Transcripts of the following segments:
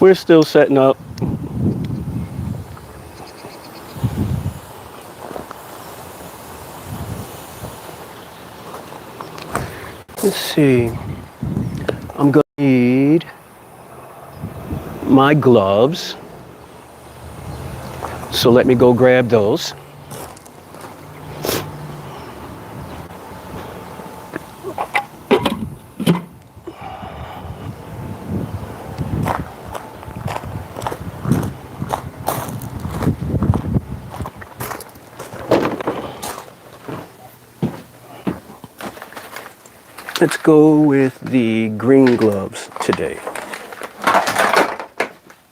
We're still setting up. Let's see. I'm going to need my gloves. So let me go grab those. Let's go with the green gloves today,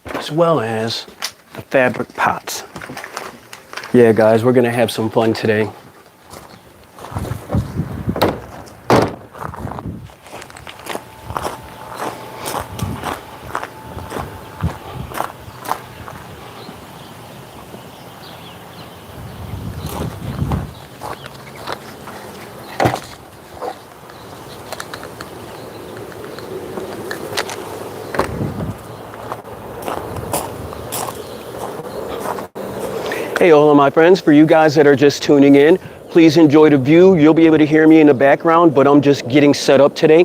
as well as the fabric pots. Yeah, guys, we're gonna have some fun today. Hey, all of my friends, for you guys that are just tuning in, please enjoy the view. You'll be able to hear me in the background, but I'm just getting set up today.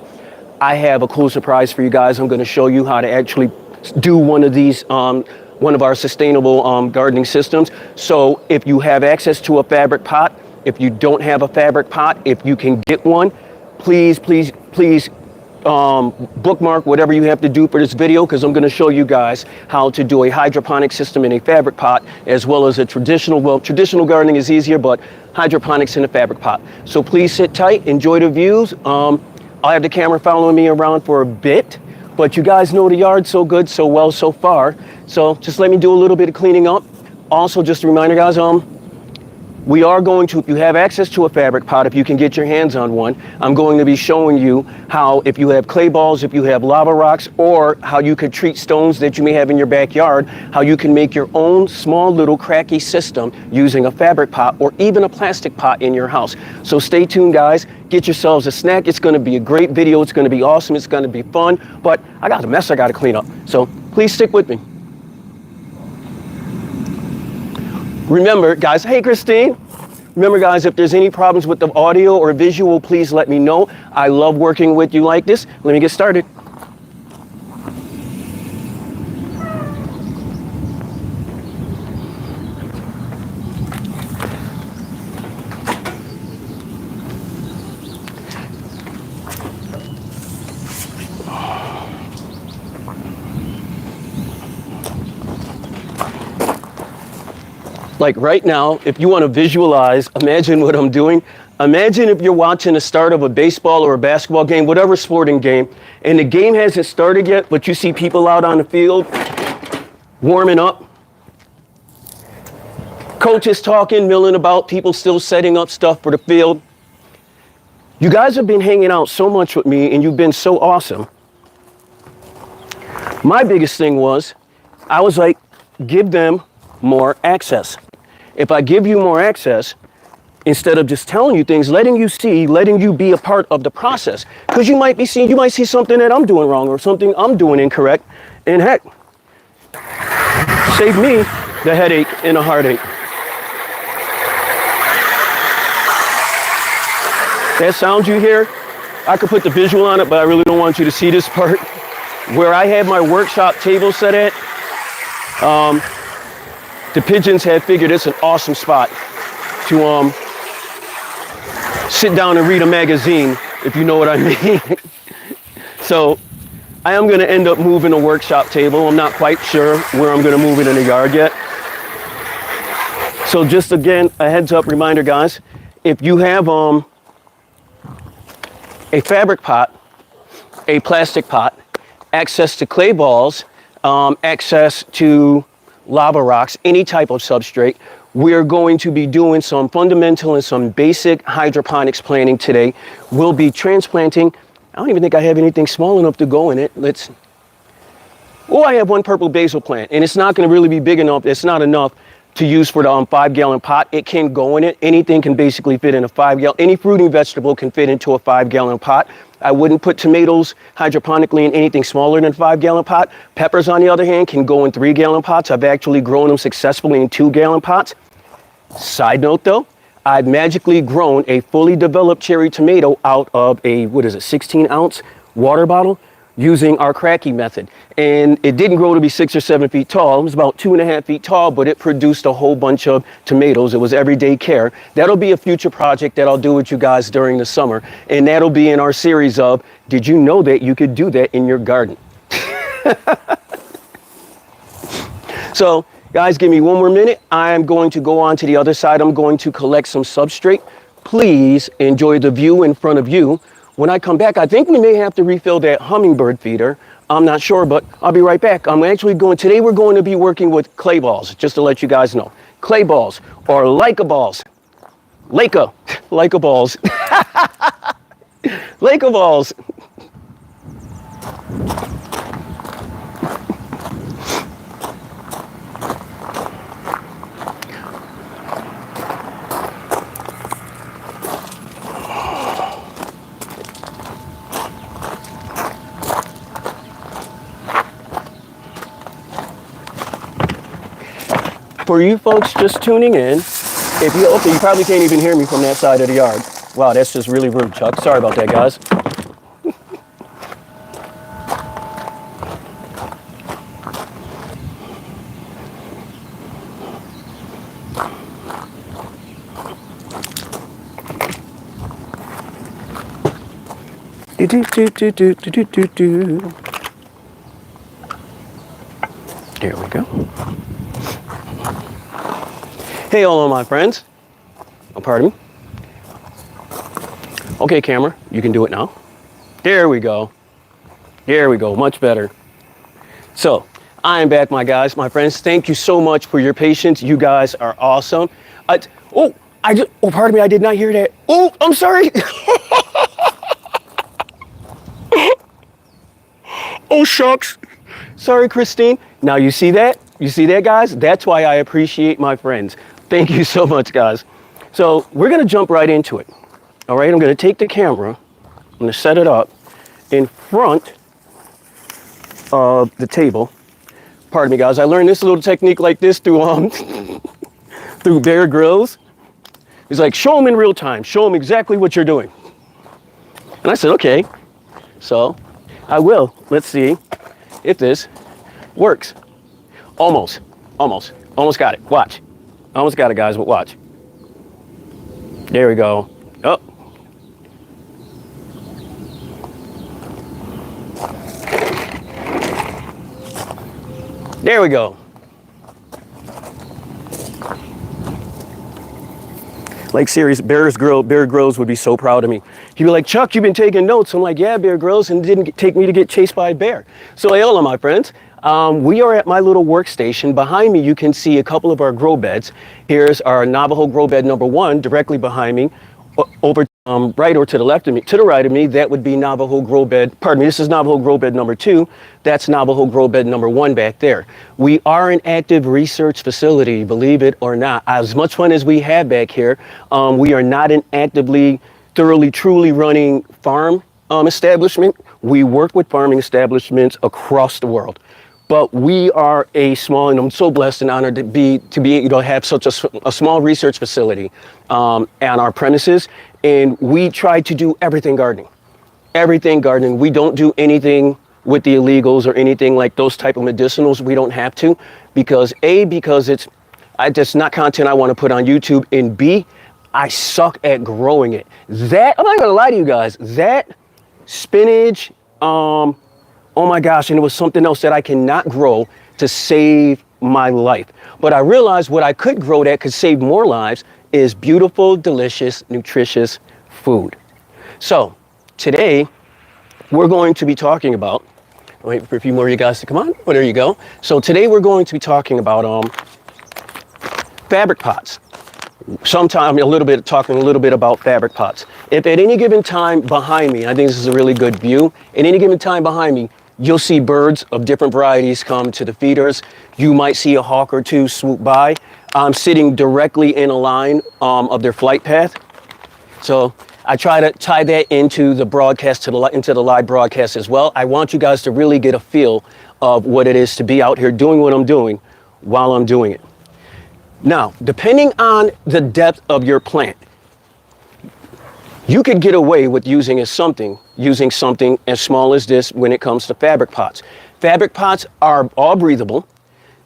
I have a cool surprise for you guys. I'm going to show you how to actually do one of these, one of our sustainable gardening systems. So if you have access to a fabric pot, if you don't have a fabric pot, if you can get one, please bookmark whatever you have to do for this video, because I'm going to show you guys how to do a hydroponic system in a fabric pot, as well as a traditional, well, traditional gardening is easier, but hydroponics in a fabric pot. So please sit tight, enjoy the views. I'll have the camera following me around for a bit, but you guys know the yard so good, so well so far. So just let me do a little bit of cleaning up. Also, just a reminder, guys, we are going to, if you have access to a fabric pot, if you can get your hands on one, I'm going to be showing you how, if you have clay balls, if you have lava rocks, or how you could treat stones that you may have in your backyard, how you can make your own small little Kratky system using a fabric pot or even a plastic pot in your house. So stay tuned, guys. Get yourselves a snack. It's going to be a great video. It's going to be awesome. It's going to be fun. But I got a mess I got to clean up. So please stick with me. Remember, guys, hey, Christine. Remember, guys, if there's any problems with the audio or visual, please let me know. I love working with you like this. Let me get started. Like right now, if you want to visualize, imagine what I'm doing. Imagine if you're watching the start of a baseball or a basketball game, whatever sporting game, and the game hasn't started yet, but you see people out on the field warming up. Coach is talking, milling about, people still setting up stuff for the field. You guys have been hanging out so much with me, and you've been so awesome. My biggest thing was, I was like, give them more access. If I give you more access, instead of just telling you things, letting you see, letting you be a part of the process, because you might see something that I'm doing wrong or something I'm doing incorrect, and heck, save me the headache and the heartache. That sound you hear, I could put the visual on it, but I really don't want you to see this part. Where I have my workshop table set at, the pigeons had figured it's an awesome spot to sit down and read a magazine, if you know what I mean. So I am going to end up moving a workshop table. I'm not quite sure where I'm going to move it in the yard yet. So just again, a heads up reminder, guys, if you have a fabric pot, a plastic pot, access to clay balls, access to lava rocks, any type of substrate, we're going to be doing some fundamental and some basic hydroponics planning today. We'll be transplanting. I don't even think I have anything small enough to go in it. I have one purple basil plant, and it's not going to really be big enough. It's not enough to use for the 5-gallon pot. It can go in it. Anything can basically fit in a 5-gallon. Any fruiting vegetable can fit into a 5-gallon pot. I wouldn't put tomatoes hydroponically in anything smaller than a 5-gallon pot. Peppers, on the other hand, can go in 3-gallon pots. I've actually grown them successfully in 2-gallon pots. Side note though, I've magically grown a fully developed cherry tomato out of a, 16-ounce water bottle using our Kratky method. And it didn't grow to be 6 or 7 feet tall. It was about 2.5 feet tall, but it produced a whole bunch of tomatoes. It was everyday care. That'll be a future project that I'll do with you guys during the summer. And that'll be in our series of, did you know that you could do that in your garden? So guys, give me one more minute. I'm going to go on to the other side. I'm going to collect some substrate. Please enjoy the view in front of you. When I come back, I think we may have to refill that hummingbird feeder. I'm not sure, but I'll be right back. Today we're going to be working with clay balls, just to let you guys know. Clay balls or Leica balls. Leica balls. Leica balls. For you folks just tuning in, you probably can't even hear me from that side of the yard. Wow, that's just really rude, Chuck. Sorry about that, guys. There we go. Hey, all of my friends. Oh, pardon me. Okay, camera, you can do it now. There we go. There we go, much better. So, I am back, my guys, my friends. Thank you so much for your patience. You guys are awesome. Pardon me, I did not hear that. Oh, I'm sorry. Oh, shucks. Sorry, Christine. Now, you see that? You see that, guys? That's why I appreciate my friends. Thank you so much, guys. So we're going to jump right into it. All right, I'm going to take the camera. I'm going to set it up in front of the table. Pardon me, guys. I learned this little technique like this through through Bear Grylls. He's like, show them in real time. Show them exactly what you're doing. And I said, okay. So I will. Let's see if this works. Almost got it. Watch. Almost got it, guys, but watch. There we go. Oh. There we go. Like, serious, Bear Grylls would be so proud of me. He'd be like, Chuck, you've been taking notes. I'm like, yeah, Bear Grylls, and it didn't take me to get chased by a bear. So, hey, hola, my friends. We are at my little workstation. Behind me, you can see a couple of our grow beds. Here's our Navajo grow bed number 1, directly behind me. Over right or to the left of me, to the right of me, that would be Navajo grow bed. Pardon me, this is Navajo grow bed number 2. That's Navajo grow bed number 1 back there. We are an active research facility, believe it or not. As much fun as we have back here, we are not an actively, thoroughly, truly running farm establishment. We work with farming establishments across the world. But we are a small, and I'm so blessed and honored to be able to have such a small research facility on our premises. And we try to do everything gardening. Everything gardening. We don't do anything with the illegals or anything like those type of medicinals. We don't have to, because it's not content I want to put on YouTube, and B, I suck at growing it. That, I'm not gonna lie to you guys, that spinach, oh my gosh, and it was something else that I cannot grow to save my life. But I realized what I could grow that could save more lives is beautiful, delicious, nutritious food. So today we're going to be talking about, wait for a few more of you guys to come on. Oh, there you go. So today we're going to be talking about fabric pots. Talking a little bit about fabric pots. If at any given time behind me, I think this is a really good view, at any given time behind me, you'll see birds of different varieties come to the feeders. You might see a hawk or two swoop by. I'm sitting directly in a line of their flight path. So I try to tie that into the broadcast, into the live broadcast as well. I want you guys to really get a feel of what it is to be out here doing what I'm doing while I'm doing it. Now, depending on the depth of your plant, you could get away with using something as small as this when it comes to fabric pots. Fabric pots are all breathable.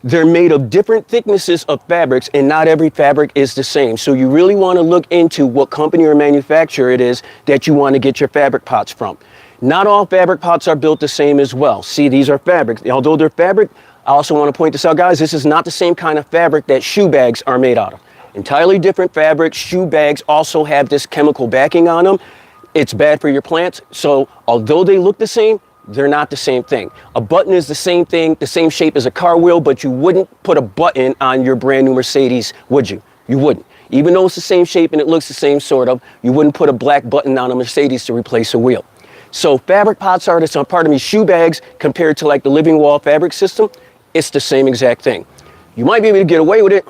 They're made of different thicknesses of fabrics, and not every fabric is the same. So you really want to look into what company or manufacturer it is that you want to get your fabric pots from. Not all fabric pots are built the same as well. See, these are fabric. Although they're fabric, I also want to point this out, guys. This is not the same kind of fabric that shoe bags are made out of. Entirely different fabric. Shoe bags also have this chemical backing on them. It's bad for your plants. So although they look the same, they're not the same thing. A button is the same thing, the same shape as a car wheel, but you wouldn't put a button on your brand new Mercedes, would you? You wouldn't. Even though it's the same shape and it looks the same sort of, you wouldn't put a black button on a Mercedes to replace a wheel. So fabric pots are this, pardon me, shoe bags compared to like the living wall fabric system. It's the same exact thing. You might be able to get away with it,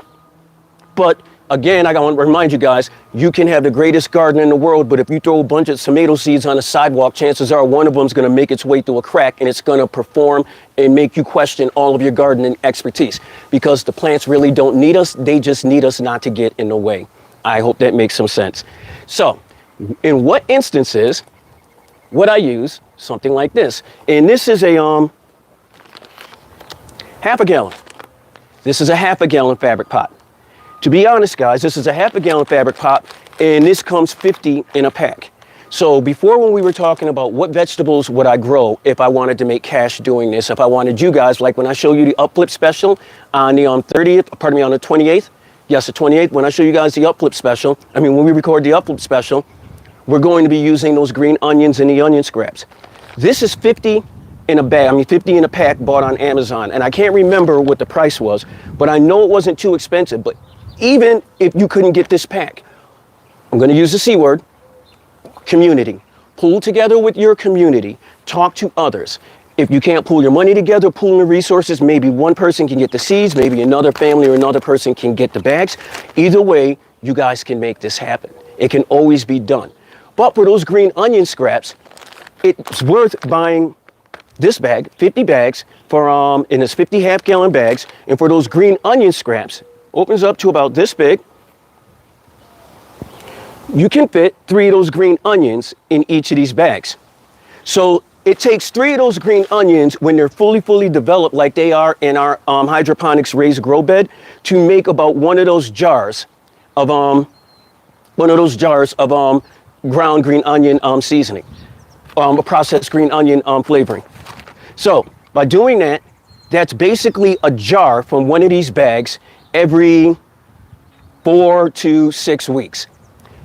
but again, I want to remind you guys, you can have the greatest garden in the world, but if you throw a bunch of tomato seeds on a sidewalk, chances are one of them is going to make its way through a crack, and it's going to perform and make you question all of your gardening expertise, because the plants really don't need us. They just need us not to get in the way. I hope that makes some sense. So in what instances would I use something like this? And this is a half a gallon. This is a half a gallon fabric pot. To be honest, guys, this is a half a gallon fabric pot, and this comes 50 in a pack. So before, when we were talking about what vegetables would I grow if I wanted to make cash doing this, if I wanted you guys, like when I show you the upflip special on the 30th, pardon me, on the 28th, yes, the 28th, when I show you guys the upflip special, when we record the upflip special, we're going to be using those green onions and the onion scraps. This is 50 in a bag, 50 in a pack, bought on Amazon, and I can't remember what the price was, but I know it wasn't too expensive. But even if you couldn't get this pack, I'm going to use the C word, community. Pull together with your community. Talk to others. If you can't pull your money together, pool the resources. Maybe one person can get the seeds, maybe another family or another person can get the bags. Either way, you guys can make this happen. It can always be done. But for those green onion scraps, it's worth buying this bag, 50 bags, for in this 50 half-gallon bags. And for those green onion scraps, opens up to about this big. You can fit 3 of those green onions in each of these bags. So it takes 3 of those green onions, when they're fully developed like they are in our hydroponics raised grow bed, to make about one of those jars of ground green onion seasoning, processed green onion flavoring. So by doing that, that's basically a jar from one of these bags every 4 to 6 weeks.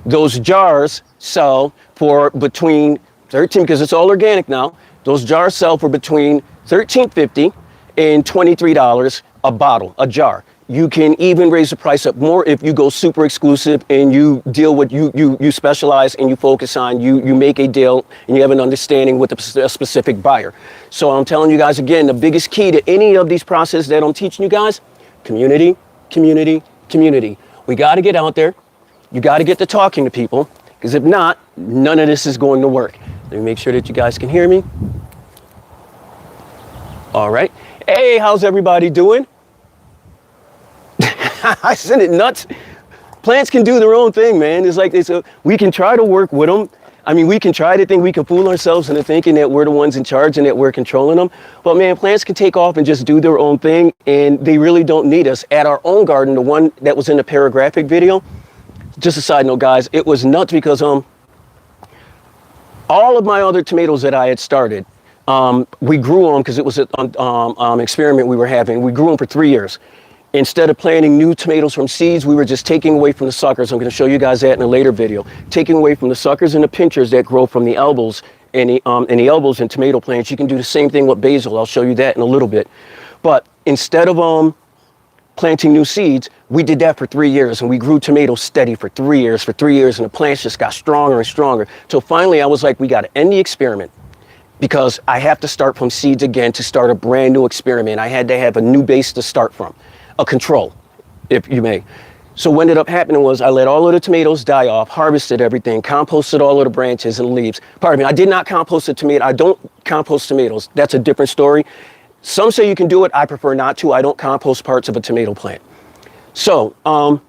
Those jars sell for between 13, because it's all organic now, those jars sell for between $13.50 and $23 a bottle, a jar. You can even raise the price up more if you go super exclusive and you deal with, you specialize and you focus on, you make a deal and you have an understanding with a specific buyer. So I'm telling you guys again, the biggest key to any of these processes that I'm teaching you guys, community, community, community. We got to get out there. You got to get to talking to people, because if not, none of this is going to work. Let me make sure that you guys can hear me. All right. Hey, how's everybody doing? Isn't it nuts? Plants can do their own thing, man. It's like we can try to work with them. We can try to think we can fool ourselves into thinking that we're the ones in charge and that we're controlling them. But man, plants can take off and just do their own thing, and they really don't need us. At our own garden, the one that was in the paragraphic video, just a side note, guys, it was nuts because all of my other tomatoes that I had started, we grew them because it was an experiment we were having. We grew them for 3 years. Instead of planting new tomatoes from seeds, we were just taking away from the suckers. I'm going to show you guys that in a later video. Taking away from the suckers and the pinchers that grow from the elbows and the elbows in tomato plants. You can do the same thing with basil. I'll show you that in a little bit. But instead of planting new seeds, we did that for 3 years, and we grew tomatoes steady for 3 years, and the plants just got stronger and stronger. So finally, I was like, we got to end the experiment, because I have to start from seeds again to start a brand new experiment. I had to have a new base to start from. A control, if you may. So what ended up happening was I let all of the tomatoes die off, harvested everything, composted all of the branches and leaves. Pardon me, I did not compost the tomato. I don't compost tomatoes. That's a different story. Some say you can do it. I prefer not to. I don't compost parts of a tomato plant. So all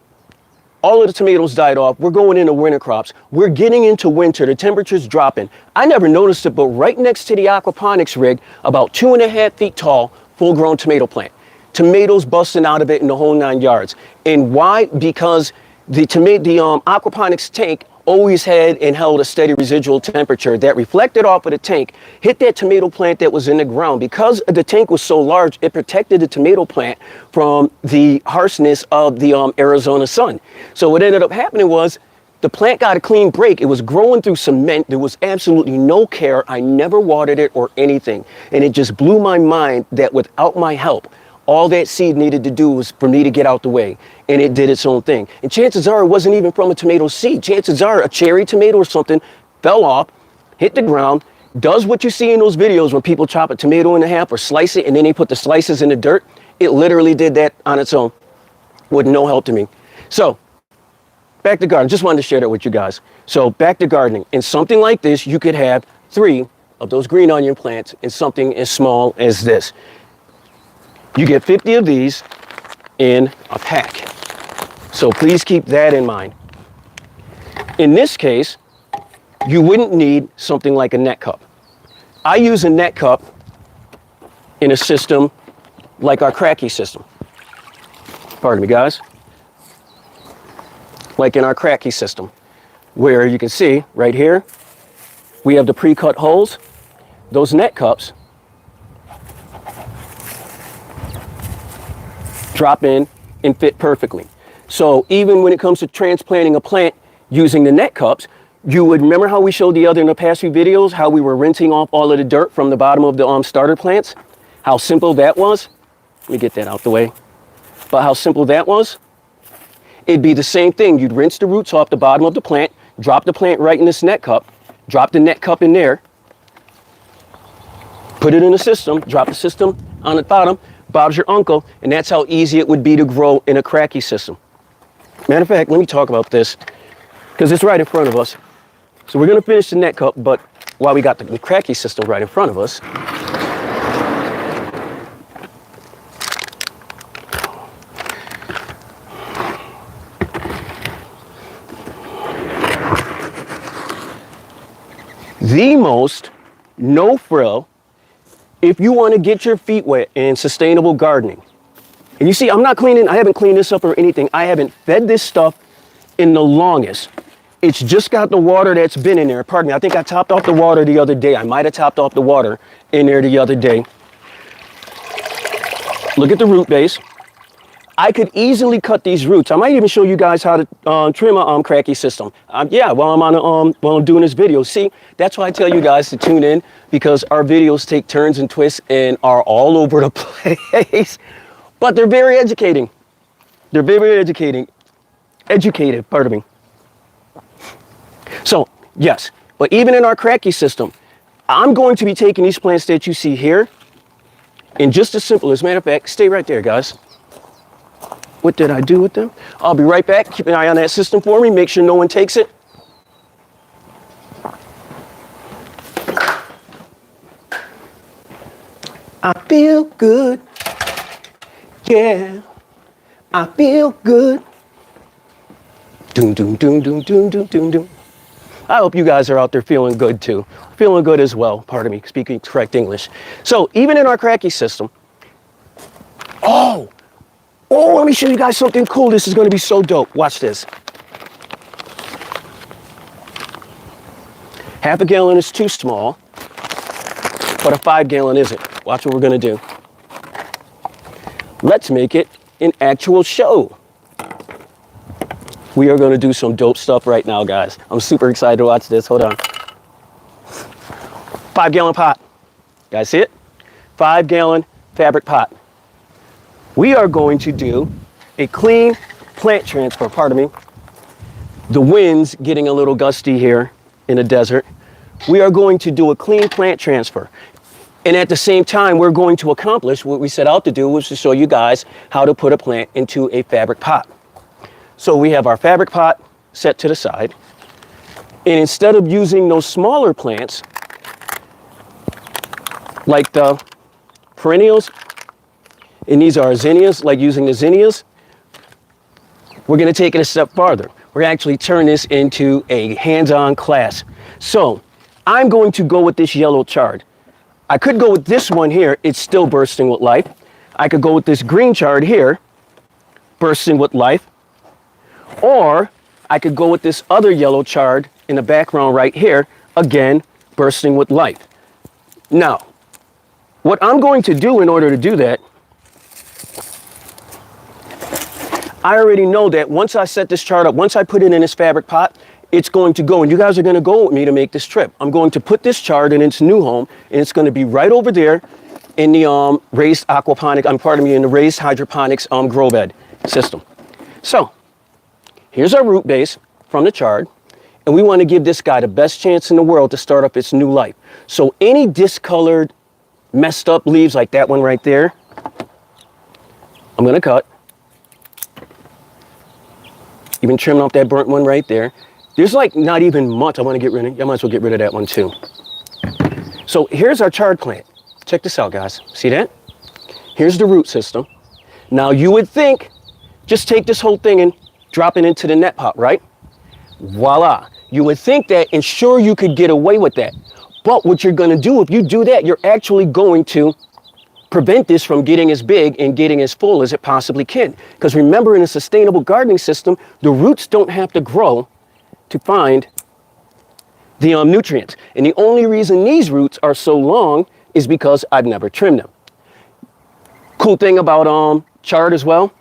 of the tomatoes died off. We're going into winter crops. We're getting into winter. The temperature's dropping. I never noticed it, but right next to the aquaponics rig, about 2.5 feet tall, full-grown tomato plant. Tomatoes busting out of it in the whole 9 yards. And why? Because the aquaponics tank always had and held a steady residual temperature that reflected off of the tank, hit that tomato plant that was in the ground. Because the tank was so large, it protected the tomato plant from the harshness of the Arizona sun. So what ended up happening was the plant got a clean break. It was growing through cement. There was absolutely no care. I never watered it or anything. And it just blew my mind that without my help, all that seed needed to do was for me to get out the way, and it did its own thing. And chances are it wasn't even from a tomato seed. Chances are a cherry tomato or something fell off, hit the ground, does what you see in those videos when people chop a tomato in half or slice it and then they put the slices in the dirt. It literally did that on its own with no help to me. So back to gardening. Just wanted to share that with you guys. So back to gardening. In something like this, you could have 3 of those green onion plants in something as small as this. You get 50 of these in a pack. So please keep that in mind. In this case, you wouldn't need something like a net cup. I use a net cup in a system like our Kratky system. Pardon me, guys. Like in our Kratky system, where you can see right here, we have the pre-cut holes. Those net cups drop in and fit perfectly. So even when it comes to transplanting a plant using the net cups, you would remember how we showed in the past few videos, how we were rinsing off all of the dirt from the bottom of the starter plants, how simple that was. Let me get that out the way. But how simple that was, it'd be the same thing. You'd rinse the roots off the bottom of the plant, drop the plant right in this net cup, drop the net cup in there, put it in the system, drop the system on the bottom, Bob's your uncle, and that's how easy it would be to grow in a Kratky system. Matter of fact, let me talk about this, because it's right in front of us. So we're going to finish the net cup, but while we got the Kratky system right in front of us, the most no-frill, if you want to get your feet wet in sustainable gardening. And you see, I haven't cleaned this up or anything. I haven't fed this stuff in the longest. It's just got the water that's been in there. Pardon me, I think I topped off the water the other day. I might have topped off the water in there the other day. Look at the root base. I could easily cut these roots. I might even show you guys how to trim a Kratky system. While I'm doing this video. See, that's why I tell you guys to tune in, because our videos take turns and twists and are all over the place. But they're very educating. They're very educative, pardon me. So, yes, but even in our Kratky system, I'm going to be taking these plants that you see here, and just as simple as a matter of fact, stay right there, guys. What did I do with them? I'll be right back. Keep an eye on that system for me. Make sure no one takes it. I feel good. Yeah, I feel good. Doom, doom, doom, doom, doom, doom, doom, doom. I hope you guys are out there feeling good too. Feeling good as well, pardon me, speaking correct English. So even in our Kratky system, let me show you guys something cool. This is going to be so dope. Watch this. Half a gallon is too small, but a 5 gallon isn't. Watch what we're going to do. Let's make it an actual show. We are going to do some dope stuff right now, guys. I'm super excited to watch this. Hold on. 5 gallon pot. Guys see it? 5 gallon fabric pot. We are going to do a clean plant transfer. Pardon me. The wind's getting a little gusty here in the desert. We are going to do a clean plant transfer. And at the same time, we're going to accomplish what we set out to do, which is to show you guys how to put a plant into a fabric pot. So we have our fabric pot set to the side. And instead of using those smaller plants, like the perennials, and these are zinnias, like using the zinnias, we're going to take it a step farther. We're actually turn this into a hands-on class. So I'm going to go with this yellow chard. I could go with this one here. It's still bursting with life. I could go with this green chard here, bursting with life. Or I could go with this other yellow chard in the background right here, again, bursting with life. Now, what I'm going to do in order to do that, I already know that once I set this chart up, once I put it in this fabric pot, it's going to go, and you guys are going to go with me to make this trip. I'm going to put this chart in its new home, and it's going to be right over there in the raised aquaponic, in the raised hydroponics grow bed system. So here's our root base from the chart, and we want to give this guy the best chance in the world to start up its new life. So any discolored, messed up leaves like that one right there, I'm going to cut. Even trimming off that burnt one right there. There's like not even much I want to get rid of. I might as well get rid of that one too. So here's our chard plant. Check this out, guys. See that? Here's the root system. Now you would think, just take this whole thing and drop it into the net pot, right? Voila. You would think that, and sure, you could get away with that. But what you're going to do, if you do that, you're actually going to prevent this from getting as big and getting as full as it possibly can. Because remember, in a sustainable gardening system, the roots don't have to grow to find the nutrients. And the only reason these roots are so long is because I've never trimmed them. Cool thing about chard as well,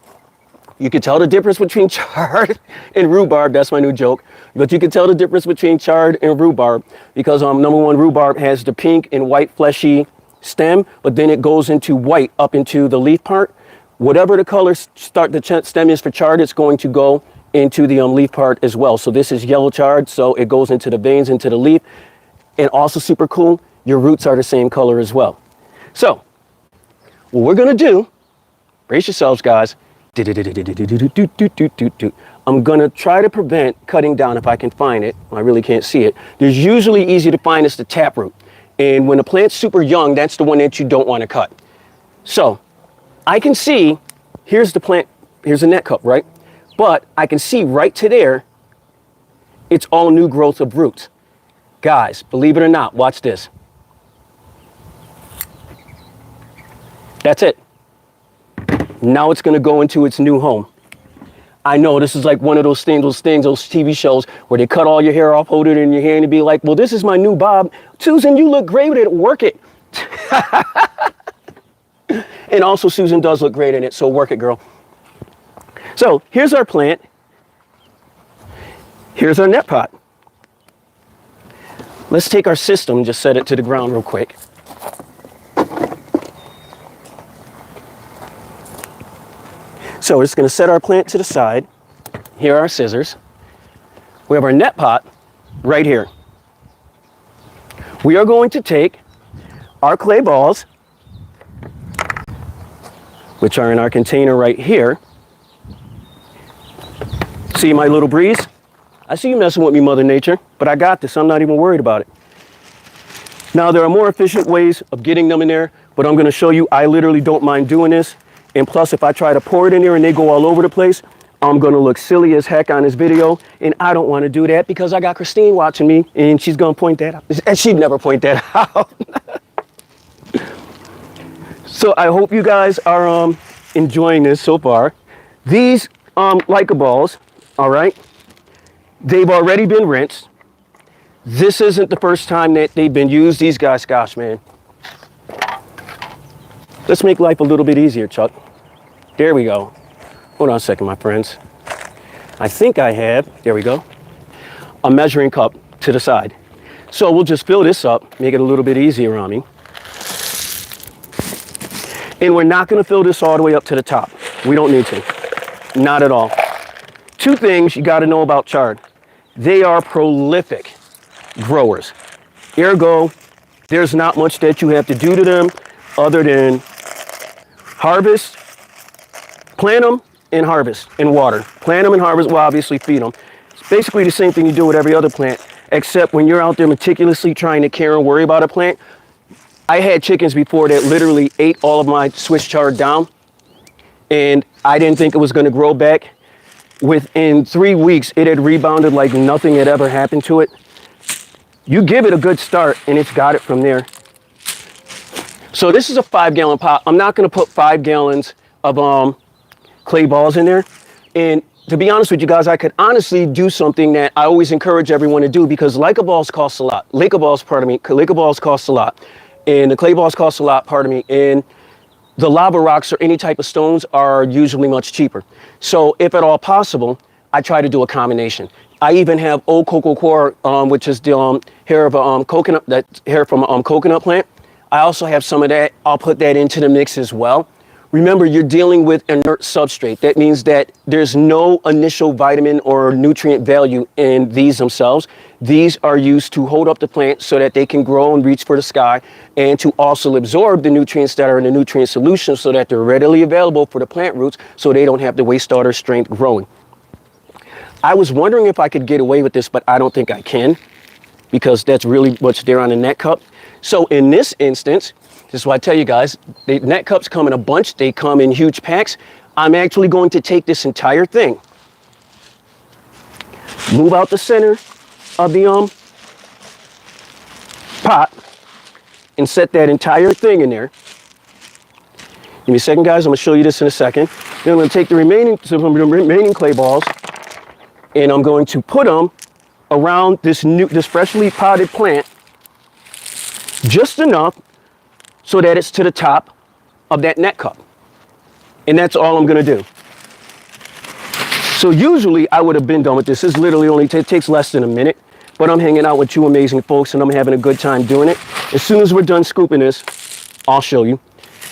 you can tell the difference between chard and rhubarb. That's my new joke. But you can tell the difference between chard and rhubarb because number one, rhubarb has the pink and white fleshy stem, but then it goes into white up into the leaf part. Whatever the color the stem is for chard, it's going to go into the leaf part as well. So this is yellow chard, so it goes into the veins, into the leaf. And also super cool, your roots are the same color as well. So what we're going to do, brace yourselves, guys. I'm going to try to prevent cutting down if I can find it. I really can't see it. There's usually easy to find is the taproot. And when the plant's super young, that's the one that you don't want to cut. So I can see, here's the plant, here's the net cup, right? But I can see right to there, it's all new growth of roots. Guys, believe it or not, watch this. That's it. Now it's going to go into its new home. I know this is like one of those things, those TV shows where they cut all your hair off, hold it in your hand and be like, well, this is my new bob. Susan, you look great with it. Work it. And also Susan does look great in it. So work it, girl. So here's our plant. Here's our net pot. Let's take our system, just set it to the ground real quick. So we're just going to set our plant to the side. Here are our scissors. We have our net pot right here. We are going to take our clay balls, which are in our container right here. See my little breeze? I see you messing with me, Mother Nature, but I got this. I'm not even worried about it. Now, there are more efficient ways of getting them in there, but I'm going to show you I literally don't mind doing this. And plus, if I try to pour it in there and they go all over the place, I'm going to look silly as heck on this video. And I don't want to do that because I got Christine watching me and she's going to point that out. And she'd never point that out. So I hope you guys are enjoying this so far. These Leica balls, all right, they've already been rinsed. This isn't the first time that they've been used. These guys, gosh, man. Let's make life a little bit easier, Chuck. There we go. Hold on a second, my friends. I think I have, there we go, a measuring cup to the side. So we'll just fill this up, make it a little bit easier on me. And we're not going to fill this all the way up to the top. We don't need to. Not at all. Two things you got to know about chard. They are prolific growers. Ergo, there's not much that you have to do to them other than harvest, plant them, and harvest and water. Plant them and harvest, well, obviously feed them. It's basically the same thing you do with every other plant, except when you're out there meticulously trying to care and worry about a plant. I had chickens before that literally ate all of my Swiss chard down, and I didn't think it was going to grow back. Within 3 weeks, it had rebounded like nothing had ever happened to it. You give it a good start, and it's got it from there. So this is a 5-gallon pot. I'm not going to put 5 gallons of clay balls in there. And to be honest with you guys, I could honestly do something that I always encourage everyone to do, because Leica balls cost a lot. Leica balls cost a lot. And the clay balls cost a lot, and the lava rocks or any type of stones are usually much cheaper. So if at all possible, I try to do a combination. I even have old cocoa coir, which is the hair of a coconut, that hair from a coconut plant. I also have some of that. I'll put that into the mix as well. Remember, you're dealing with inert substrate. That means that there's no initial vitamin or nutrient value in these themselves. These are used to hold up the plant so that they can grow and reach for the sky, and to also absorb the nutrients that are in the nutrient solution so that they're readily available for the plant roots so they don't have to waste all their strength growing. I was wondering if I could get away with this, but I don't think I can, because that's really what's there on the net cup. So in this instance, this is why I tell you guys, the net cups come in a bunch. They come in huge packs. I'm actually going to take this entire thing, move out the center of the pot, and set that entire thing in there. Give me a second, guys. I'm going to show you this in a second. Then I'm going to take the remaining clay balls, and I'm going to put them around this freshly potted plant, just enough so that it's to the top of that net cup. And that's all I'm gonna do. So usually I would have been done with this. This literally only takes less than a minute, but I'm hanging out with you amazing folks and I'm having a good time doing it. As soon as we're done scooping this, I'll show you.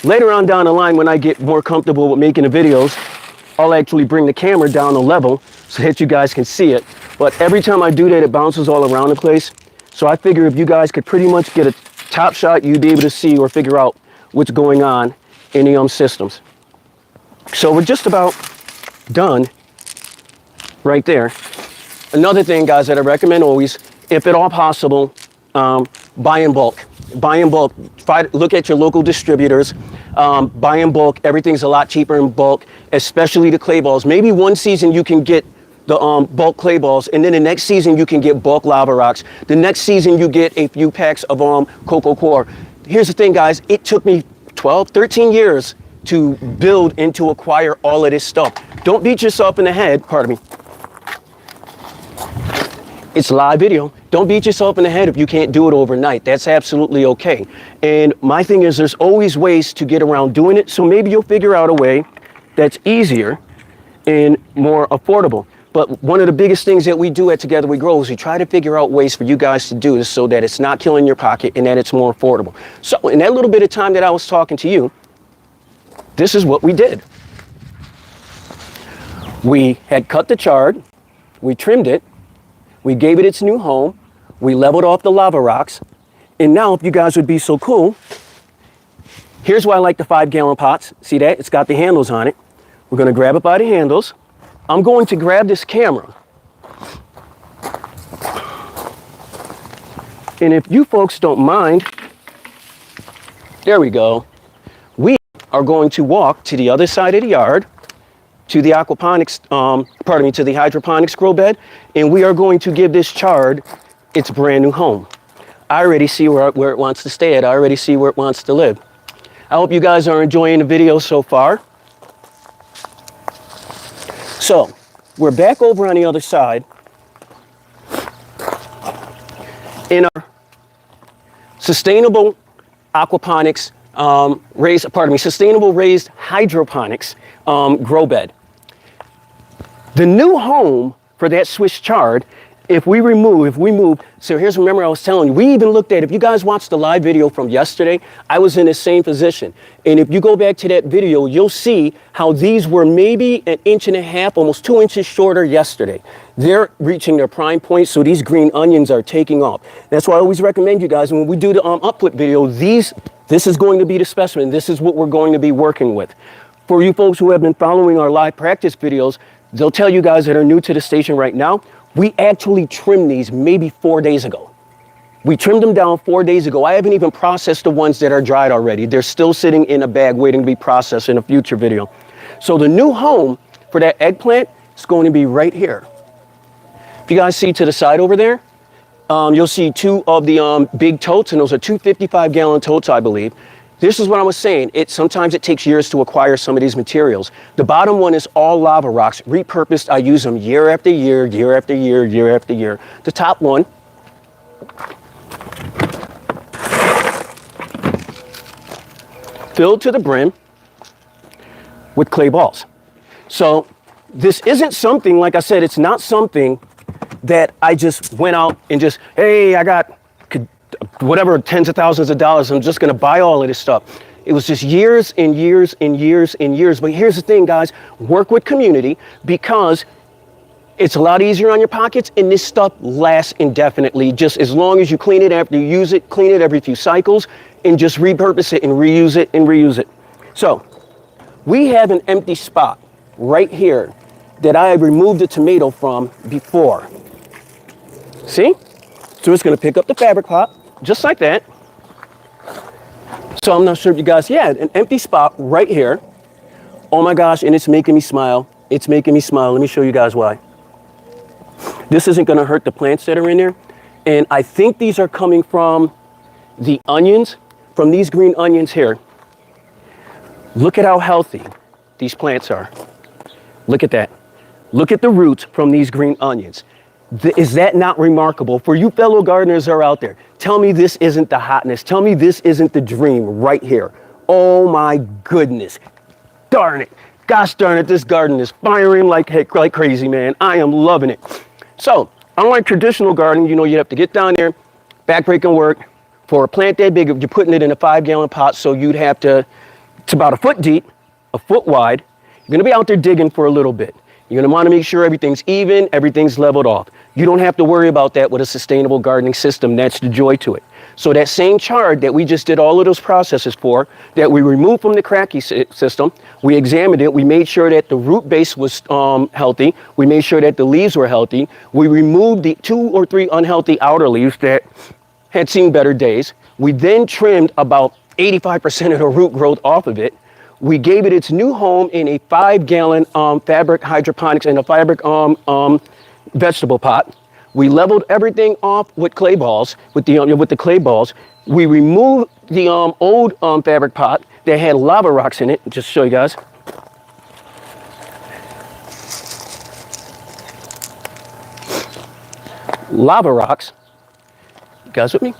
Later on down the line, when I get more comfortable with making the videos, I'll actually bring the camera down a level so that you guys can see it. But every time I do that, it bounces all around the place. So I figure if you guys could pretty much get a top shot, you'd be able to see or figure out what's going on in the systems. So we're just about done right there. Another thing, guys, that I recommend always, if at all possible, buy in bulk. Buy in bulk. Look at your local distributors. Buy in bulk. Everything's a lot cheaper in bulk, especially the clay balls. Maybe one season you can get the bulk clay balls, and then the next season you can get bulk lava rocks. The next season you get a few packs of cocoa coir. Here's the thing, guys. It took me 12, 13 years to build and to acquire all of this stuff. Don't beat yourself in the head. Pardon me. It's live video. Don't beat yourself in the head if you can't do it overnight. That's absolutely okay. And my thing is, there's always ways to get around doing it. So maybe you'll figure out a way that's easier and more affordable. But one of the biggest things that we do at Together We Grow is we try to figure out ways for you guys to do this so that it's not killing your pocket and that it's more affordable. So in that little bit of time that I was talking to you, this is what we did. We had cut the chard, we trimmed it, we gave it its new home, we leveled off the lava rocks, and now if you guys would be so cool, here's why I like the 5-gallon pots. See that? It's got the handles on it. We're going to grab it by the handles. I'm going to grab this camera. And if you folks don't mind, there we go. We are going to walk to the other side of the yard, to the aquaponics, to the hydroponics grow bed, and we are going to give this chard its brand new home. I already see where it wants to stay at. I already see where it wants to live. I hope you guys are enjoying the video so far. So, we're back over on the other side in our sustainable aquaponics, sustainable raised hydroponics grow bed. The new home for that Swiss chard, if we move, so here's, remember I was telling you, we even looked at, if you guys watched the live video from yesterday, I was in the same position. And if you go back to that video, you'll see how these were maybe 1.5 inches, almost 2 inches shorter yesterday. They're reaching their prime point, so these green onions are taking off. That's why I always recommend you guys, when we do the uplit video, this is going to be the specimen. This is what we're going to be working with. For you folks who have been following our live practice videos, they'll tell you guys that are new to the station right now, we actually trimmed these maybe 4 days ago. We trimmed them down 4 days ago. I haven't even processed the ones that are dried already. They're still sitting in a bag waiting to be processed in a future video. So the new home for that eggplant is going to be right here. If you guys see to the side over there, you'll see two of the big totes, and those are 255-gallon totes, I believe. This is what I was saying. Sometimes it takes years to acquire some of these materials. The bottom one is all lava rocks, repurposed. I use them year after year, year after year, year after year. The top one filled to the brim with clay balls. So this isn't something, like I said, it's not something that I just went out and just, hey, I got whatever, tens of thousands of dollars, I'm just going to buy all of this stuff. It was just years and years and years and years. But here's the thing, guys, work with community, because it's a lot easier on your pockets, and this stuff lasts indefinitely, just as long as you clean it after you use it, clean it every few cycles, and just repurpose it and reuse it and reuse it. So we have an empty spot right here that I removed the tomato from before. See? So it's going to pick up the fabric pot, just like that. So I'm not sure if you guys, yeah, an empty spot right here. Oh my gosh, and it's making me smile. It's making me smile. Let me show you guys why. This isn't going to hurt the plants that are in there. And I think these are coming from the onions, from these green onions here. Look at how healthy these plants are. Look at that. Look at the roots from these green onions. Is that not remarkable? For you fellow gardeners that are out there, tell me this isn't the hotness. Tell me this isn't the dream right here. Oh my goodness. Darn it. Gosh darn it, this garden is firing like crazy, man. I am loving it. So, unlike traditional gardening, you know, you have to get down there, backbreaking work. For a plant that big, you're putting it in a 5-gallon pot, so you'd have to, it's about a foot deep, a foot wide. You're gonna be out there digging for a little bit. You're gonna wanna make sure everything's even, everything's leveled off. You don't have to worry about that with a sustainable gardening system. That's the joy to it. So that same chard that we just did all of those processes for, that we removed from the Kratky system, we examined it, we made sure that the root base was healthy, we made sure that the leaves were healthy, we removed the 2 or 3 unhealthy outer leaves that had seen better days. We then trimmed about 85% of the root growth off of it. We gave it its new home in a 5-gallon fabric hydroponics and a fabric vegetable pot. We leveled everything off with clay balls, with the clay balls. We removed the old fabric pot that had lava rocks in it. Just to show you guys. Lava rocks. You guys with me?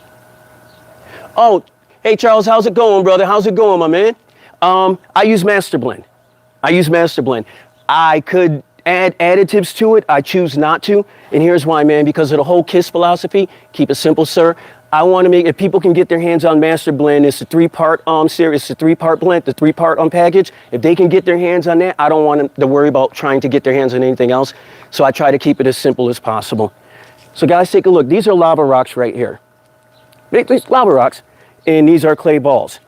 Oh, hey Charles, how's it going, brother? How's it going, my man? I use Master Blend. I could add additives to it. I choose not to. And here's why, man, because of the whole KISS philosophy. Keep it simple, sir. I want to make, if people can get their hands on Master Blend, it's a 3-part series, it's a 3-part blend, the 3-part package. If they can get their hands on that, I don't want them to worry about trying to get their hands on anything else. So I try to keep it as simple as possible. So guys, take a look. These are lava rocks right here. These lava rocks, and these are clay balls.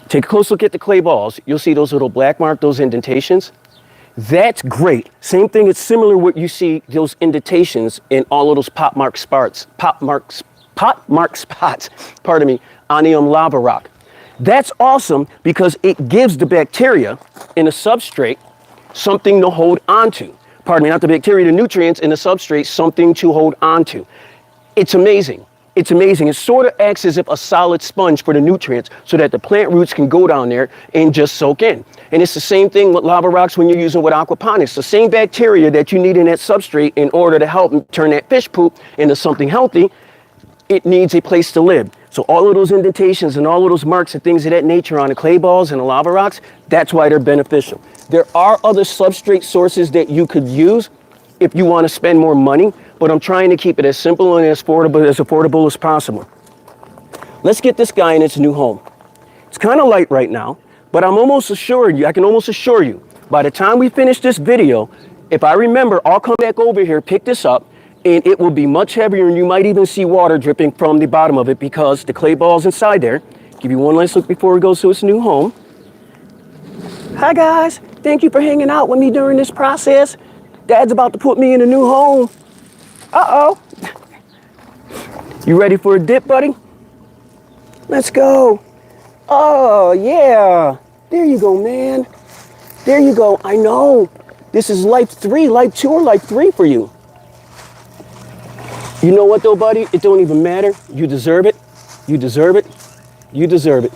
Take a close look at the clay balls. You'll see those little black marks, those indentations. That's great. Same thing, it's similar what you see, those indentations in all of those pot mark spots, pardon me, on the lava rock. That's awesome because it gives the bacteria in the substrate something to hold onto. Pardon me, not the bacteria, the nutrients in the substrate, something to hold onto. It's amazing. It's amazing. It sort of acts as if a solid sponge for the nutrients so that the plant roots can go down there and just soak in. And it's the same thing with lava rocks when you're using with aquaponics. The same bacteria that you need in that substrate in order to help turn that fish poop into something healthy, it needs a place to live. So all of those indentations and all of those marks and things of that nature on the clay balls and the lava rocks, that's why they're beneficial. There are other substrate sources that you could use if you want to spend more money, but I'm trying to keep it as simple and as affordable as possible. Let's get this guy in its new home. It's kind of light right now, but I can almost assure you, by the time we finish this video, if I remember, I'll come back over here, pick this up, and it will be much heavier, and you might even see water dripping from the bottom of it because the clay ball's inside there. Give you one last look before it goes to its new home. Hi guys, thank you for hanging out with me during this process. Dad's about to put me in a new home. Uh-oh. You ready for a dip, buddy? Let's go. Oh, yeah. There you go, man. There you go. I know. This is life 3, life 2 or life 3 for you. You know what though, buddy? It don't even matter. You deserve it. You deserve it. You deserve it.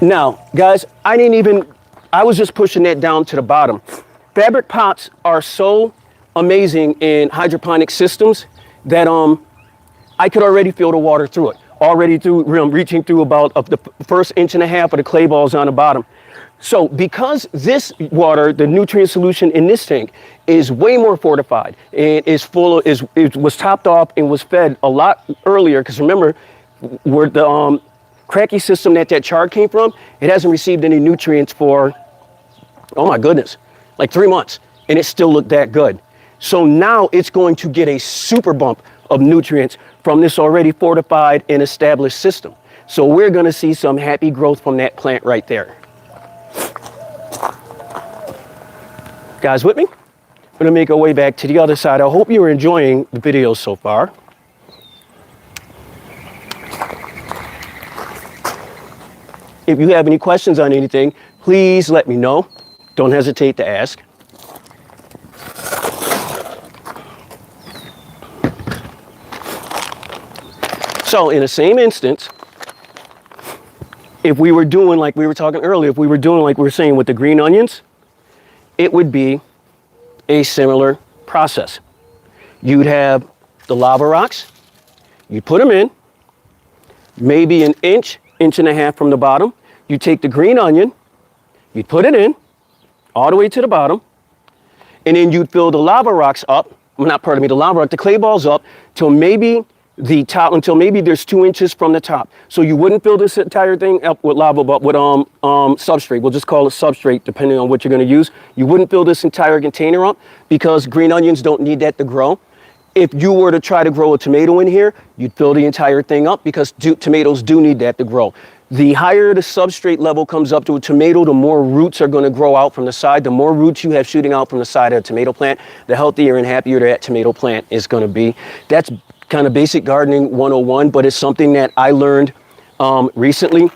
Now, guys, I was just pushing that down to the bottom. Fabric pots are so amazing in hydroponic systems that I could already feel the water through it. Already reaching through about the first 1.5 inches of the clay balls on the bottom. So because this water, the nutrient solution in this tank, is way more fortified and is it was topped off and was fed a lot earlier, because remember, where the Kratky system that chart came from, it hasn't received any nutrients for, oh my goodness, like 3 months, and it still looked that good. So now it's going to get a super bump of nutrients from this already fortified and established system. So we're going to see some happy growth from that plant right there. Guys with me? We're going to make our way back to the other side. I hope you're enjoying the video so far. If you have any questions on anything, please let me know. Don't hesitate to ask. So in the same instance, if we were doing like we were talking earlier, if we were doing like we were saying with the green onions, it would be a similar process. You'd have the lava rocks, you put them in, maybe 1 inch, 1.5 inches from the bottom. You take the green onion, you put it in, all the way to the bottom, and then you'd fill the lava rocks up, the clay balls up till maybe the top, until maybe there's 2 inches from the top. So you wouldn't fill this entire thing up with lava, but with substrate. We'll just call it substrate, depending on what you're going to use. You wouldn't fill this entire container up because green onions don't need that to grow. If you were to try to grow a tomato in here, you'd fill the entire thing up because tomatoes do need that to grow. The higher the substrate level comes up to a tomato, the more roots are going to grow out from the side. The more roots you have shooting out from the side of a tomato plant, the healthier and happier that tomato plant is going to be. That's kind of basic gardening 101, but it's something that I learned recently.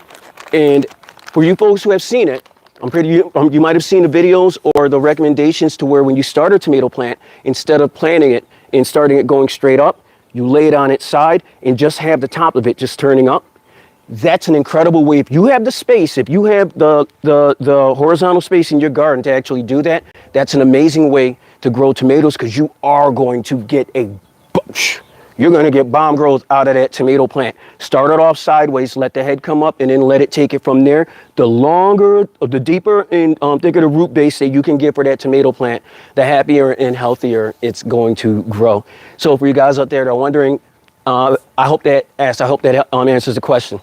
And for you folks who have seen it, you might have seen the videos or the recommendations to where when you start a tomato plant, instead of planting it and starting it going straight up, you lay it on its side and just have the top of it just turning up. That's an incredible way. If you have the space, if you have the horizontal space in your garden to actually do that, that's an amazing way to grow tomatoes, because you are going to get you're going to get bomb growth out of that tomato plant. Start it off sideways, let the head come up, and then let it take it from there. The deeper and thicker the root base that you can get for that tomato plant, the happier and healthier it's going to grow. So for you guys out there that are wondering, I hope that answers the question.